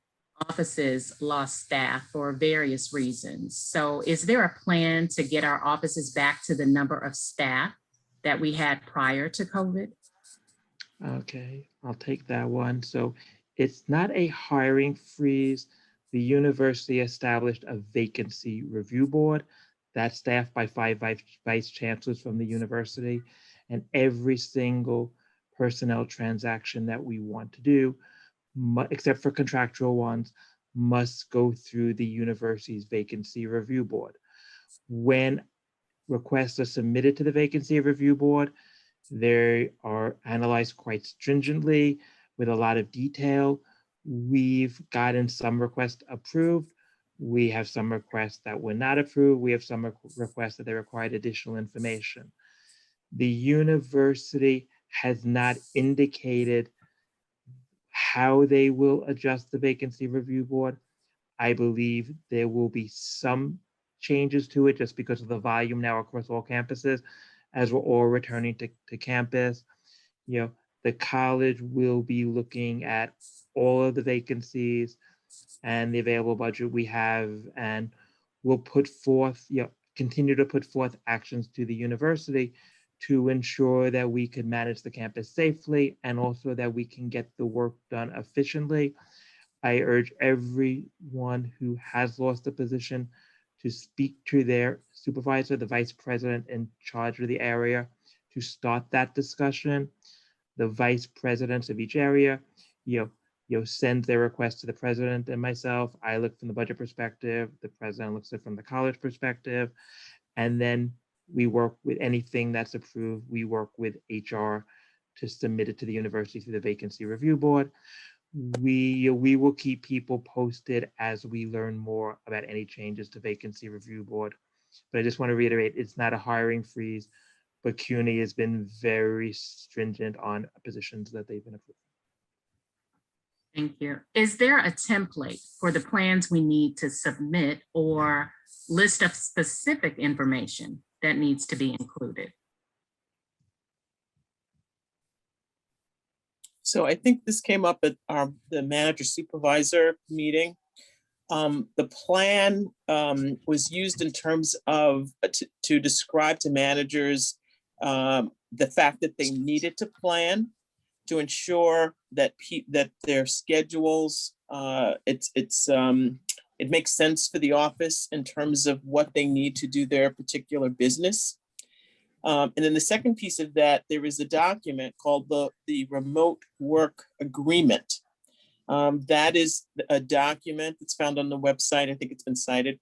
offices lost staff for various reasons. So is there a plan to get our offices back to the number of staff that we had prior to COVID? Okay, I'll take that one. So it's not a hiring freeze. The university established a vacancy review board that's staffed by 5 vice chancellors from the university, and every single personnel transaction that we want to do, except for contractual ones, must go through the university's vacancy review board. When requests are submitted to the vacancy review board, they are analyzed quite stringently with a lot of detail. We've gotten some requests approved. We have some requests that were not approved. We have some requests that they required additional information. The university has not indicated how they will adjust the vacancy review board. I believe there will be some changes to it just because of the volume now across all campuses as we're all returning to campus. The college will be looking at all of the vacancies and the available budget we have, and we'll put forth, continue to put forth actions to the university to ensure that we can manage the campus safely and also that we can get the work done efficiently. I urge everyone who has lost a position to speak to their supervisor, the vice president in charge of the area, to start that discussion. The vice presidents of each area, send their request to the president and myself. I look from the budget perspective. The president looks at it from the college perspective. And then we work with anything that's approved. We work with HR to submit it to the university through the vacancy review board. We will keep people posted as we learn more about any changes to vacancy review board. But I just want to reiterate, it's not a hiring freeze, but CUNY has been very stringent on positions that they've been approved. Thank you. Is there a template for the plans we need to submit or list of specific information that needs to be included? So I think this came up at the manager supervisor meeting. The plan was used in terms of to describe to managers the fact that they needed to plan to ensure that that their schedules, It makes sense for the office in terms of what they need to do their particular business. And then the second piece of that, there is a document called the Remote Work Agreement. That is a document that's found on the website. I think it's been cited,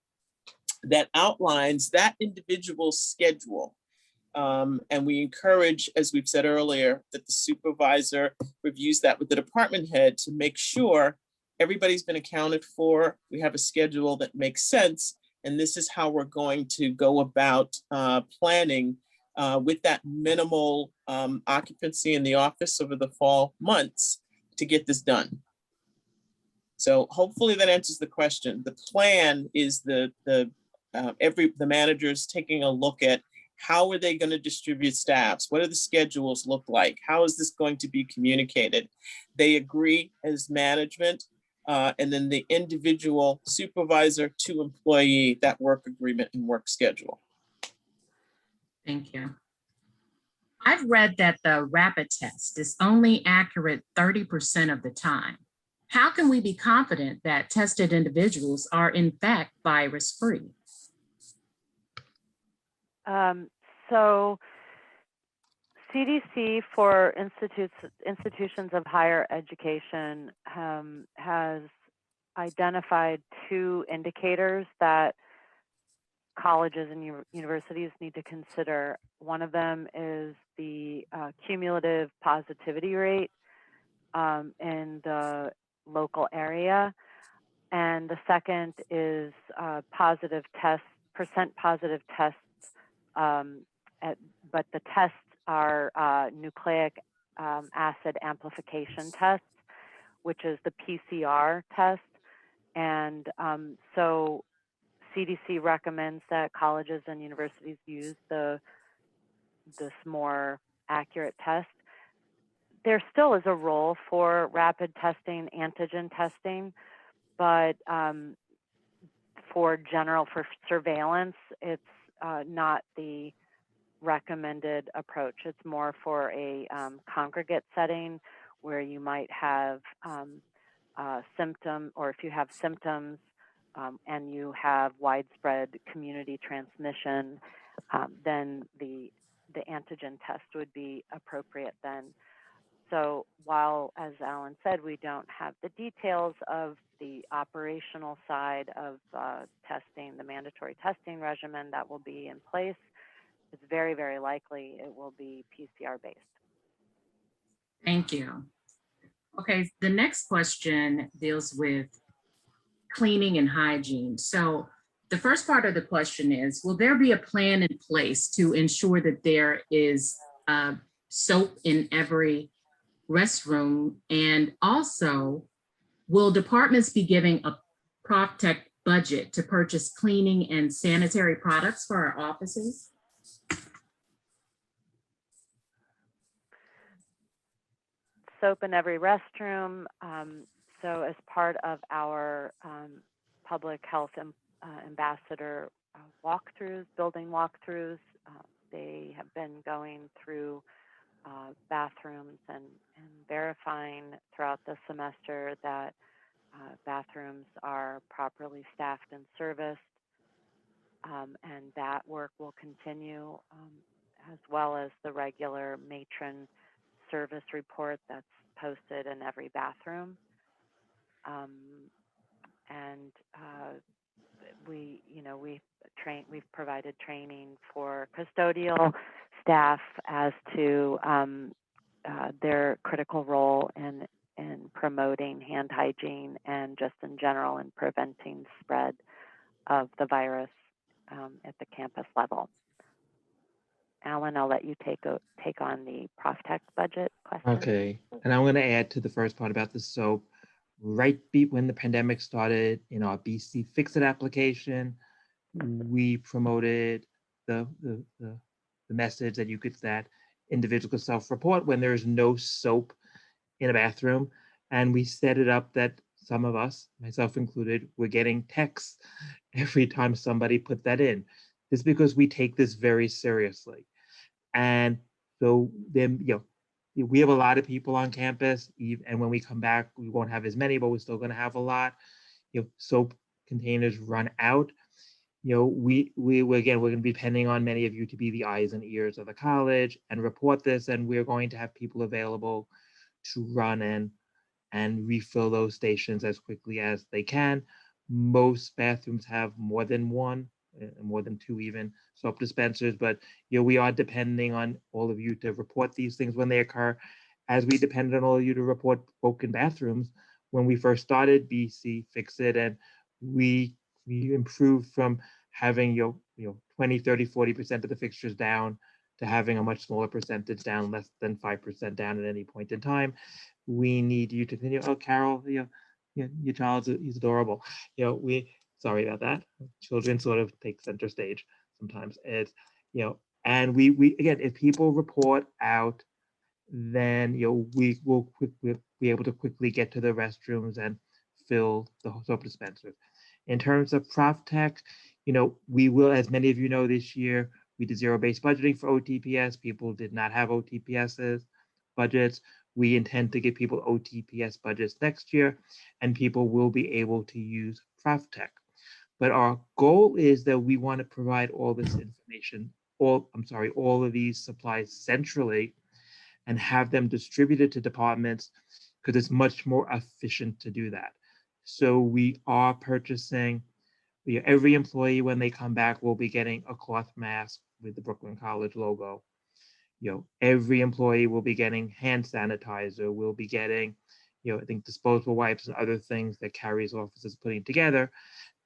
that outlines that individual's schedule. And we encourage, as we've said earlier, that the supervisor reviews that with the department head to make sure everybody's been accounted for. We have a schedule that makes sense. And this is how we're going to go about planning with that minimal occupancy in the office over the fall months to get this done. So hopefully that answers the question. The plan is the managers taking a look at how are they going to distribute staffs? What do the schedules look like? How is this going to be communicated? They agree as management, and then the individual supervisor to employee, that work agreement and work schedule. Thank you. I've read that the rapid test is only accurate 30% of the time. How can we be confident that tested individuals are in fact virus-free? So CDC for institutions of higher education has identified 2 indicators that colleges and universities need to consider. One of them is the cumulative positivity rate in the local area. And the second is positive tests, percent positive tests, but the tests are nucleic acid amplification tests, which is the PCR test. And so CDC recommends that colleges and universities use this more accurate test. There still is a role for rapid testing, antigen testing, but for surveillance, it's not the recommended approach. It's more for a congregate setting where you might have symptom, or if you have symptoms and you have widespread community transmission, then the antigen test would be appropriate then. So while, as Alan said, we don't have the details of the operational side of testing, the mandatory testing regimen that will be in place, it's very, very likely it will be PCR based. Thank you. Okay, the next question deals with cleaning and hygiene. So the first part of the question is, will there be a plan in place to ensure that there is soap in every restroom? And also, will departments be giving a PropTech budget to purchase cleaning and sanitary products for our offices? Soap in every restroom. So as part of our public health ambassador walkthroughs, building walkthroughs, they have been going through bathrooms and verifying throughout the semester that bathrooms are properly staffed and serviced, and that work will continue, as well as the regular matron service report that's posted in every bathroom. And we've provided training for custodial staff as to their critical role in promoting hand hygiene and just in general in preventing spread of the virus at the campus level. Alan, I'll let you take on the PropTech budget question. Okay, and I'm going to add to the first part about the soap. Right when the pandemic started, in our BC Fix-It application, we promoted the message that individual could self-report when there is no soap in a bathroom, and we set it up that some of us, myself included, were getting texts every time somebody put that in. This is because we take this very seriously. And so then, we have a lot of people on campus, and when we come back, we won't have as many, but we're still going to have a lot. Soap containers run out, we're going to be depending on many of you to be the eyes and ears of the college and report this, and we're going to have people available to run in and refill those stations as quickly as they can. Most bathrooms have more than one, more than two even, soap dispensers, but we are depending on all of you to report these things when they occur, as we depend on all of you to report broken bathrooms. When we first started BC Fix It, and we improved from having 20, 30, 40% of the fixtures down to having a much smaller percentage down, less than 5% down at any point in time. We need you to continue. Oh, Carol, your child is adorable. Sorry about that. Children sort of take center stage sometimes. It's and we again, if people report out, then we will be able to quickly get to the restrooms and fill the soap dispensers. In terms of ProfTech, we will, as many of you know, this year we did zero-based budgeting for OTPS. People did not have OTPS's budgets. We intend to give people OTPS budgets next year, and people will be able to use ProfTech. But our goal is that we want to provide all this information, all of these supplies centrally, and have them distributed to departments, because it's much more efficient to do that. So we are purchasing, every employee when they come back will be getting a cloth mask with the Brooklyn College logo. Every employee will be getting hand sanitizer, will be getting, I think disposable wipes and other things that Carrie's office is putting together.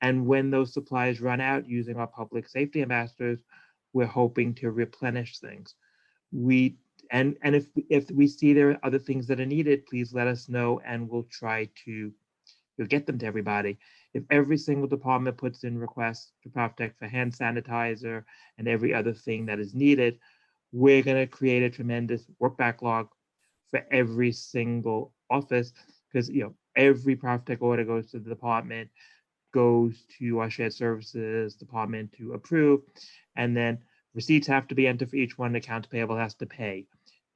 And when those supplies run out, using our public safety ambassadors, we're hoping to replenish things. And if we see there are other things that are needed, please let us know, and we'll try to get them to everybody. If every single department puts in requests to ProfTech for hand sanitizer and every other thing that is needed, we're going to create a tremendous work backlog for every single office, because every ProfTech order goes to the department, goes to our shared services department to approve, and then receipts have to be entered for each one, accounts payable has to pay.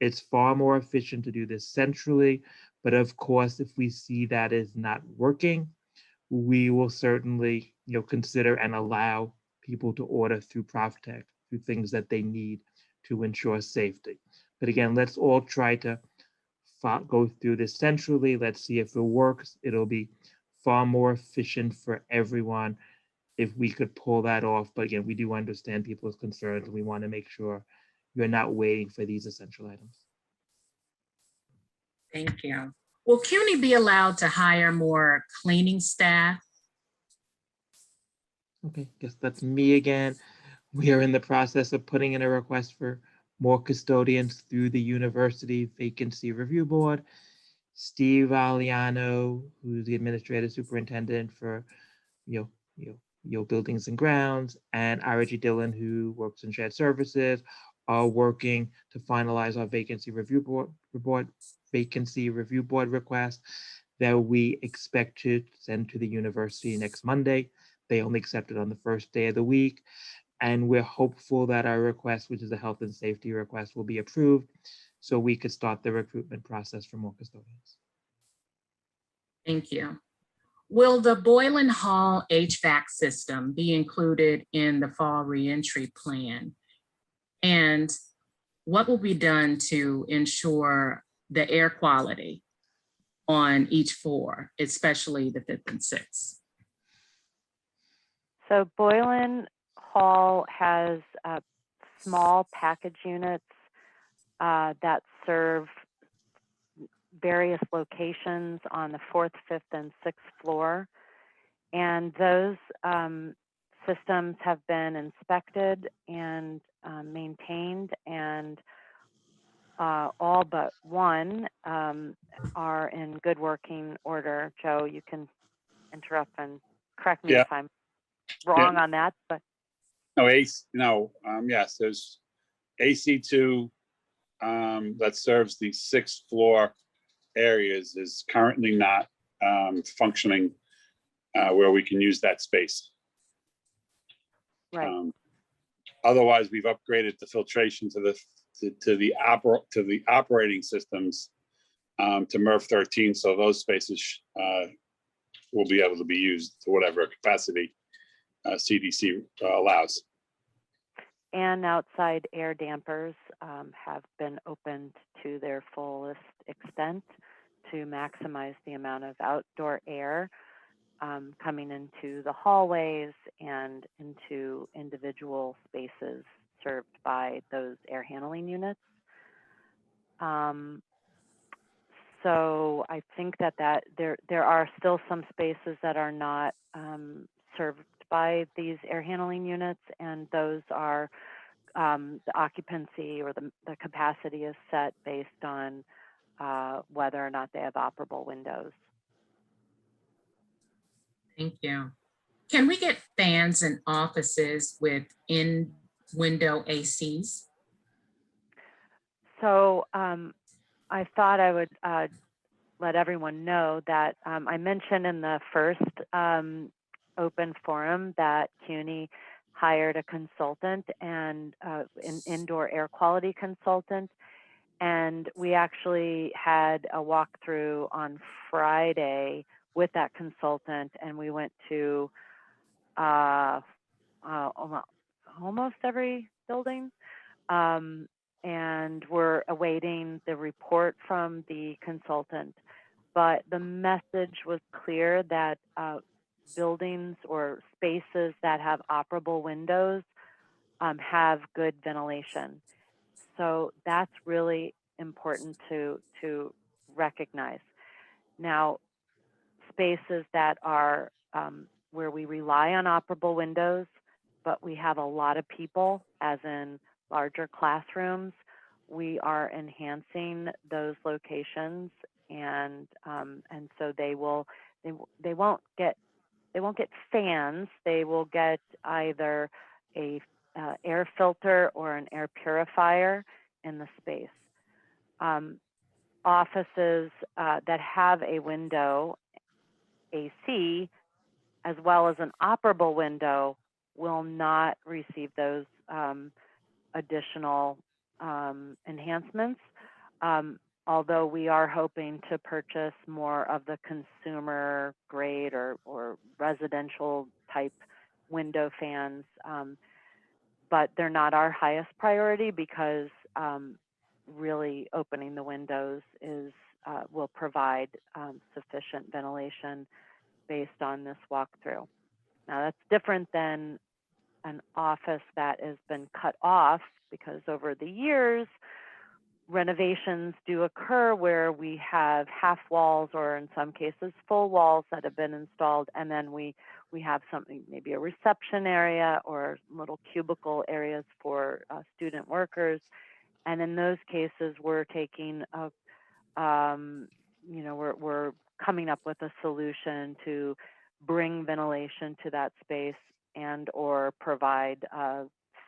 It's far more efficient to do this centrally, but of course, if we see that is not working, we will certainly consider and allow people to order through ProfTech, through things that they need to ensure safety. But again, let's all try to go through this centrally. Let's see if it works. It'll be far more efficient for everyone if we could pull that off. But again, we do understand people's concerns. We want to make sure you're not waiting for these essential items. Thank you. Will CUNY be allowed to hire more cleaning staff? Okay, guess that's me again. We are in the process of putting in a request for more custodians through the University Vacancy Review Board. Steve Aliano, who's the administrative superintendent for buildings and grounds, and Ira G. Dillon, who works in shared services, are working to finalize our vacancy review board request that we expect to send to the university next Monday. They only accept it on the first day of the week. And we're hopeful that our request, which is a health and safety request, will be approved so we could start the recruitment process for more custodians. Thank you. Will the Boylan Hall HVAC system be included in the fall reentry plan? And what will be done to ensure the air quality on each floor, especially the 5th and 6th? So Boylan Hall has small package units that serve various locations on the 4th, 5th, and 6th floor. And those systems have been inspected and maintained, and all but one are in good working order. Joe, you can interrupt and correct me if I'm wrong on that, but. Yes, there's AC2 that serves the 6th floor areas is currently not functioning where we can use that space. Right. Otherwise, we've upgraded the filtration to the operating systems to MERV 13, so those spaces will be able to be used to whatever capacity CDC allows. And outside air dampers have been opened to their fullest extent to maximize the amount of outdoor air coming into the hallways and into individual spaces served by those air handling units. So I think that there are still some spaces that are not served by these air handling units, and those are the occupancy or the capacity is set based on whether or not they have operable windows. Thank you. Can we get fans in offices with in-window ACs? So I thought I would let everyone know that I mentioned in the first open forum that CUNY hired a consultant and an indoor air quality consultant. And we actually had a walkthrough on Friday with that consultant, and we went to almost every building. And we're awaiting the report from the consultant. But the message was clear that buildings or spaces that have operable windows have good ventilation. So that's really important to recognize. Now, spaces that are where we rely on operable windows, but we have a lot of people, as in larger classrooms, we are enhancing those locations, and so they won't get fans. They will get either a air filter or an air purifier in the space. Offices that have a window AC as well as an operable window will not receive those additional enhancements, although we are hoping to purchase more of the consumer grade or residential type window fans, but they're not our highest priority because really opening the windows will provide sufficient ventilation based on this walkthrough. Now that's different than an office that has been cut off, because over the years, renovations do occur where we have half walls or in some cases full walls that have been installed, and then we have something, maybe a reception area or little cubicle areas for student workers. And in those cases, we're taking we're coming up with a solution to bring ventilation to that space and or provide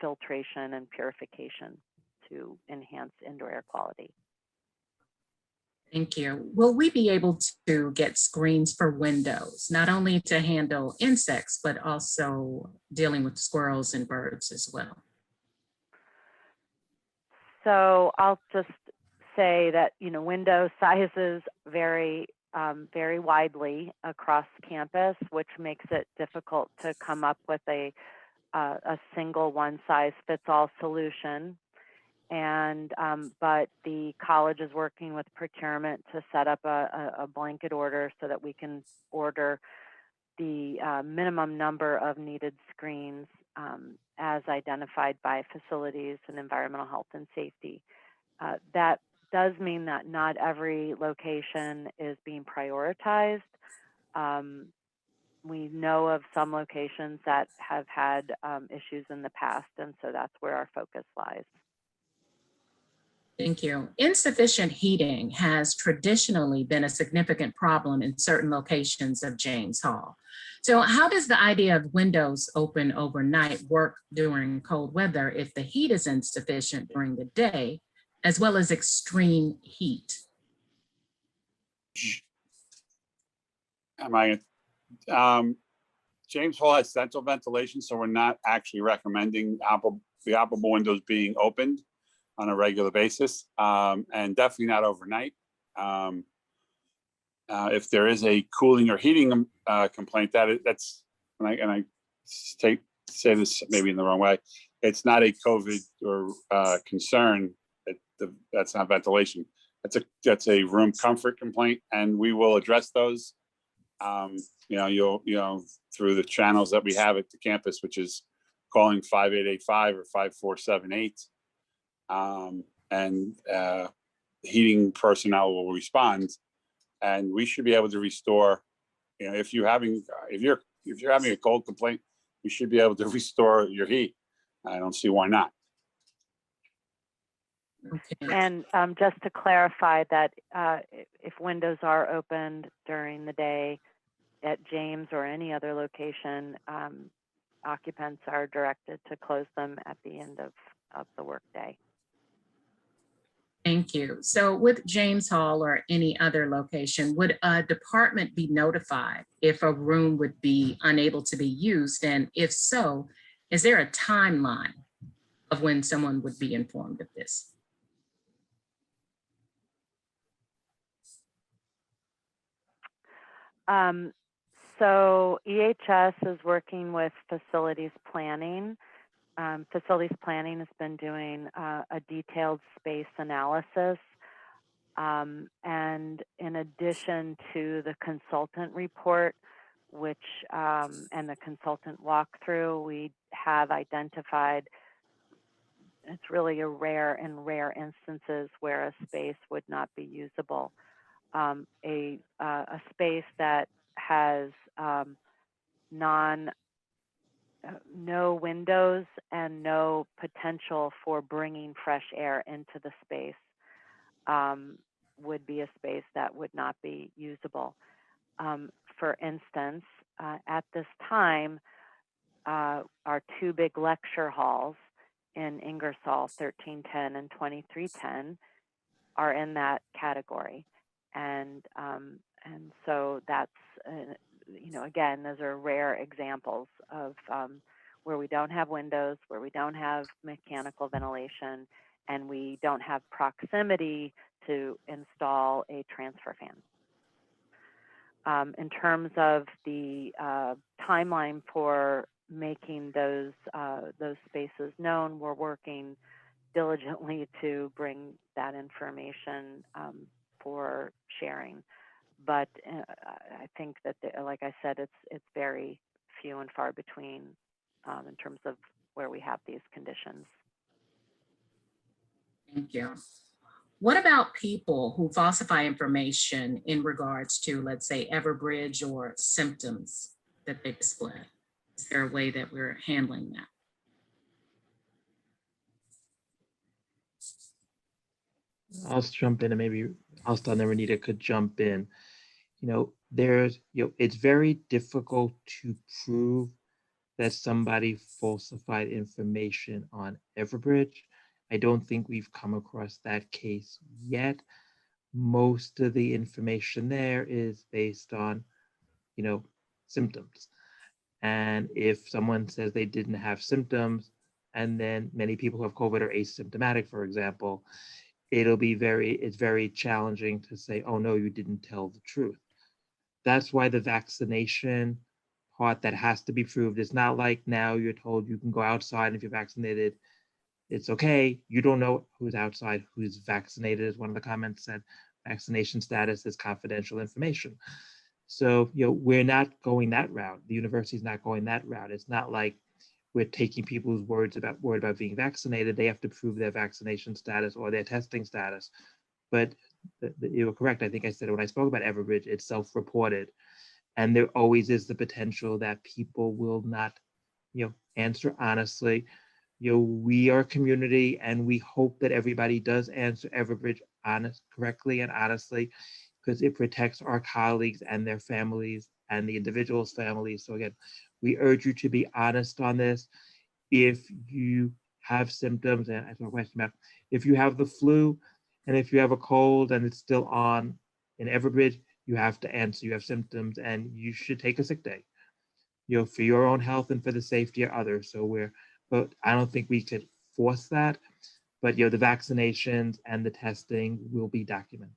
filtration and purification to enhance indoor air quality. Thank you. Will we be able to get screens for windows, not only to handle insects, but also dealing with squirrels and birds as well? So I'll just say that, window sizes vary very widely across campus, which makes it difficult to come up with a single one-size-fits-all solution. And but the college is working with procurement to set up a blanket order so that we can order the minimum number of needed screens as identified by facilities and environmental health and safety. That does mean that not every location is being prioritized. We know of some locations that have had issues in the past, and so that's where our focus lies. Thank you. Insufficient heating has traditionally been a significant problem in certain locations of James Hall. So how does the idea of windows open overnight work during cold weather if the heat is insufficient during the day, as well as extreme heat? James Hall has central ventilation, so we're not actually recommending the operable windows being opened on a regular basis, and definitely not overnight. If there is a cooling or heating complaint, that's, and I say this maybe in the wrong way, it's not a COVID or concern. That's not ventilation. That's a room comfort complaint, and we will address those. Through the channels that we have at the campus, which is calling 5885 or 5478. Heating personnel will respond, and we should be able to restore. If you're having a cold complaint, we should be able to restore your heat. I don't see why not. Okay. And just to clarify that if windows are opened during the day at James or any other location, occupants are directed to close them at the end of the workday. Thank you. So with James Hall or any other location, would a department be notified if a room would be unable to be used? And if so, is there a timeline of when someone would be informed of this? So EHS is working with facilities planning. Facilities planning has been doing a detailed space analysis. And in addition to the consultant report, which and the consultant walkthrough, we have identified it's really a rare instances where a space would not be usable. A space that has no windows and no potential for bringing fresh air into the space would be a space that would not be usable. For instance, at this time, our two big lecture halls in Ingersoll, 1310 and 2310, are in that category. And so that's, again, those are rare examples of where we don't have windows, where we don't have mechanical ventilation, and we don't have proximity to install a transfer fan. In terms of the timeline for making those spaces known, we're working diligently to bring that information for sharing. But I think that, like I said, it's very few and far between in terms of where we have these conditions. Thank you. What about people who falsify information in regards to, let's say, Everbridge or symptoms that they display? Is there a way that we're handling that? I'll jump in, and maybe Alston and Renita could jump in. It's very difficult to prove that somebody falsified information on Everbridge. I don't think we've come across that case yet. Most of the information there is based on, symptoms. And if someone says they didn't have symptoms, and then many people who have COVID are asymptomatic, for example, it's very challenging to say, oh no, you didn't tell the truth. That's why the vaccination part that has to be proved is not like now you're told you can go outside and if you're vaccinated, it's okay. You don't know who's outside, who's vaccinated, as one of the comments said. Vaccination status is confidential information. So, we're not going that route. The university's not going that route. It's not like we're taking people's word about being vaccinated. They have to prove their vaccination status or their testing status. But you were correct. I think I said when I spoke about Everbridge, it's self-reported. And there always is the potential that people will not, answer honestly. We are a community, and we hope that everybody does answer Everbridge correctly and honestly, because it protects our colleagues and their families and the individuals' families. So again, we urge you to be honest on this. If you have symptoms, and I have a question about if you have the flu and if you have a cold and it's still on in Everbridge, you have to answer you have symptoms and you should take a sick day, for your own health and for the safety of others. But I don't think we could force that, but the vaccinations and the testing will be documented.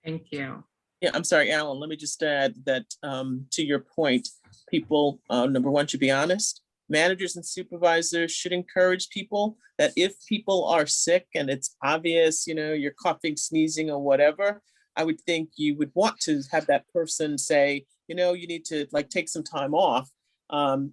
Thank you. Yeah, I'm sorry, Alan, let me just add that to your point, people, number one, should be honest. Managers and supervisors should encourage people that if people are sick and it's obvious, you're coughing, sneezing or whatever, I would think you would want to have that person say, you need to like take some time off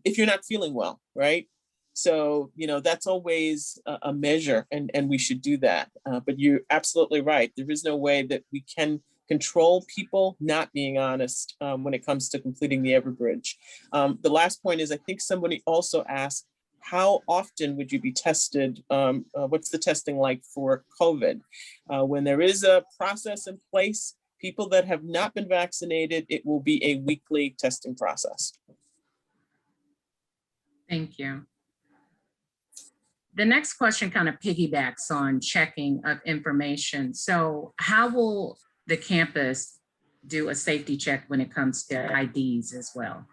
if you're not feeling well, right? So, that's always a measure and we should do that. But you're absolutely right. There is no way that we can control people not being honest when it comes to completing the Everbridge. The last point is, I think somebody also asked, how often would you be tested? What's the testing like for COVID? When there is a process in place, people that have not been vaccinated, it will be a weekly testing process. Thank you. The next question kind of piggybacks on checking of information. So how will the campus do a safety check when it comes to IDs as well?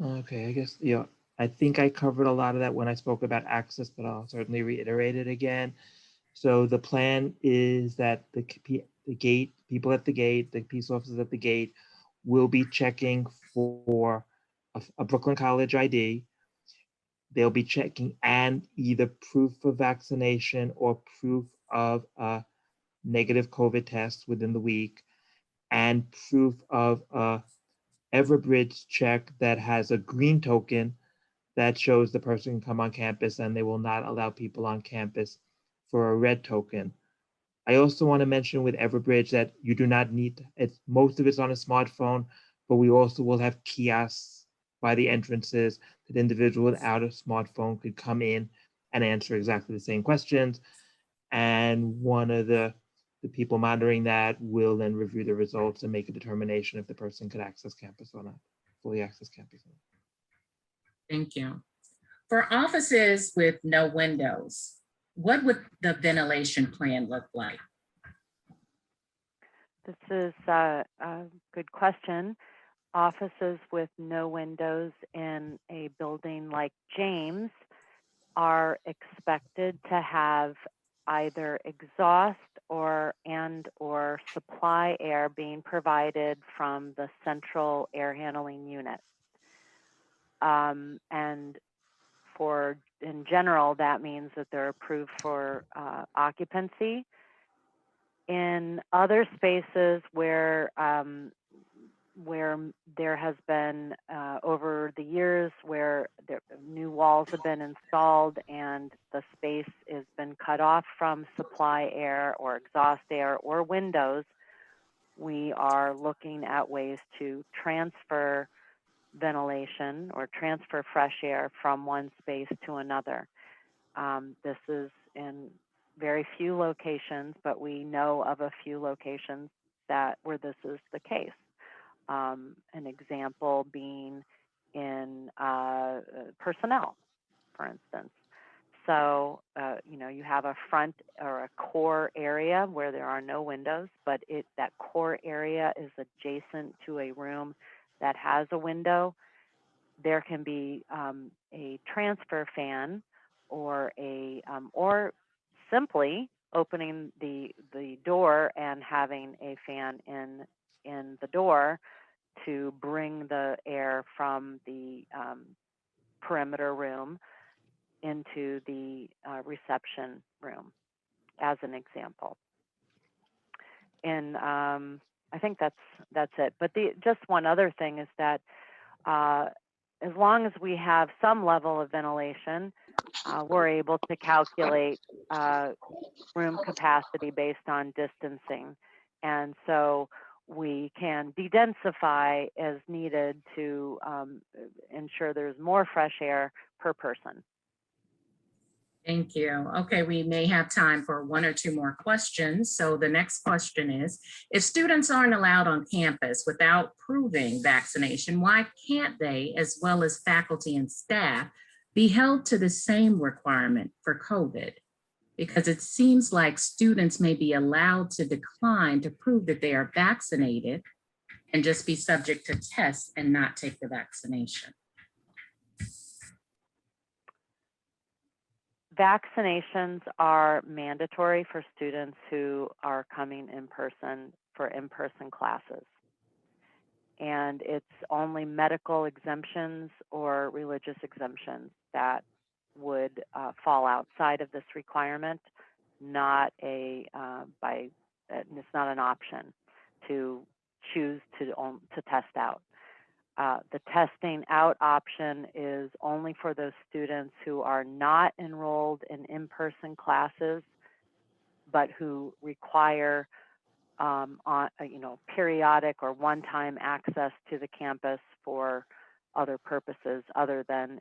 Okay, I guess, I think I covered a lot of that when I spoke about access, but I'll certainly reiterate it again. So the plan is that the people at the gate, the peace officers at the gate will be checking for a Brooklyn College ID. They'll be checking and either proof of vaccination or proof of a negative COVID test within the week, and proof of a Everbridge check that has a green token that shows the person can come on campus, and they will not allow people on campus for a red token. I also want to mention with Everbridge that you do not need, most of it's on a smartphone, but we also will have kiosks by the entrances that individuals without a smartphone could come in and answer exactly the same questions. And one of the people monitoring that will then review the results and make a determination if the person could access campus or not, fully access campus. Thank you. For offices with no windows, what would the ventilation plan look like? This is a good question. Offices with no windows in a building like James are expected to have either exhaust or supply air being provided from the central air handling unit. And in general, that means that they're approved for occupancy. In other spaces where there has been over the years where new walls have been installed and the space has been cut off from supply air or exhaust air or windows, we are looking at ways to transfer ventilation or transfer fresh air from one space to another. This is in very few locations, but we know of a few locations where this is the case. An example being in personnel, for instance. So, you have a front or a core area where there are no windows, but that core area is adjacent to a room that has a window. There can be a transfer fan or simply opening the door and having a fan in the door to bring the air from the perimeter room into the reception room, as an example. And I think that's it. But just one other thing is that as long as we have some level of ventilation, we're able to calculate room capacity based on distancing. And so we can dedensify as needed to ensure there's more fresh air per person. Thank you. Okay, we may have time for one or two more questions. So the next question is, if students aren't allowed on campus without proving vaccination, why can't they, as well as faculty and staff, be held to the same requirement for COVID? Because it seems like students may be allowed to decline to prove that they are vaccinated and just be subject to tests and not take the vaccination. Vaccinations are mandatory for students who are coming in person for in-person classes. And it's only medical exemptions or religious exemptions that would fall outside of this requirement, not it's not an option to choose to test out. The testing out option is only for those students who are not enrolled in in-person classes, but who require periodic or one-time access to the campus for other purposes other than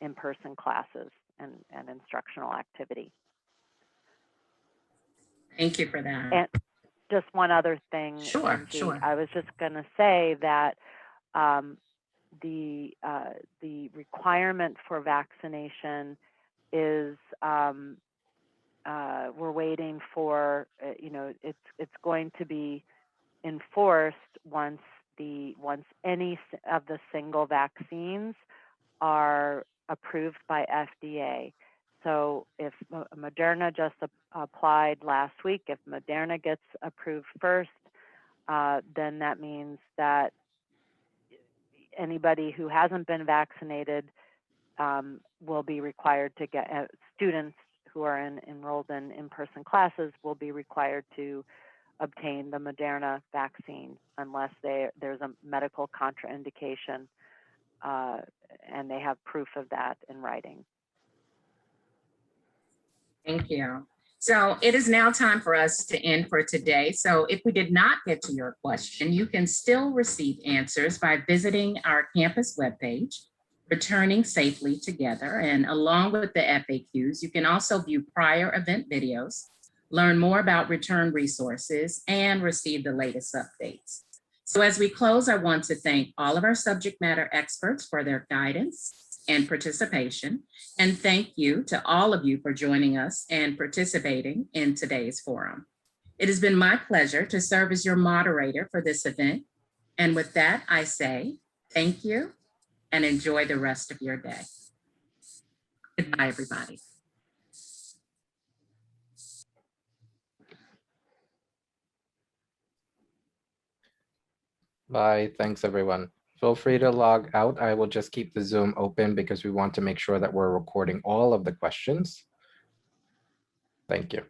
in-person classes and instructional activity. Thank you for that. And just one other thing, Sure, Angie. sure. I was just going to say that the requirement for vaccination is we're waiting for it's going to be enforced once any of the single vaccines are approved by FDA. So if Moderna just applied last week, if Moderna gets approved first, then that means that anybody who hasn't been vaccinated will be required to get, students who are enrolled in in-person classes will be required to obtain the Moderna vaccine unless there's a medical contraindication and they have proof of that in writing. Thank you. So it is now time for us to end for today. So if we did not get to your question, you can still receive answers by visiting our campus webpage, Returning Safely Together. And along with the FAQs, you can also view prior event videos, learn more about return resources, and receive the latest updates. So as we close, I want to thank all of our subject matter experts for their guidance and participation. And thank you to all of you for joining us and participating in today's forum. It has been my pleasure to serve as your moderator for this event. And with that, I say thank you and enjoy the rest of your day. Goodbye, everybody. Bye. Thanks, everyone. Feel free to log out. I will just keep the Zoom open because we want to make sure that we're recording all of the questions. Thank you.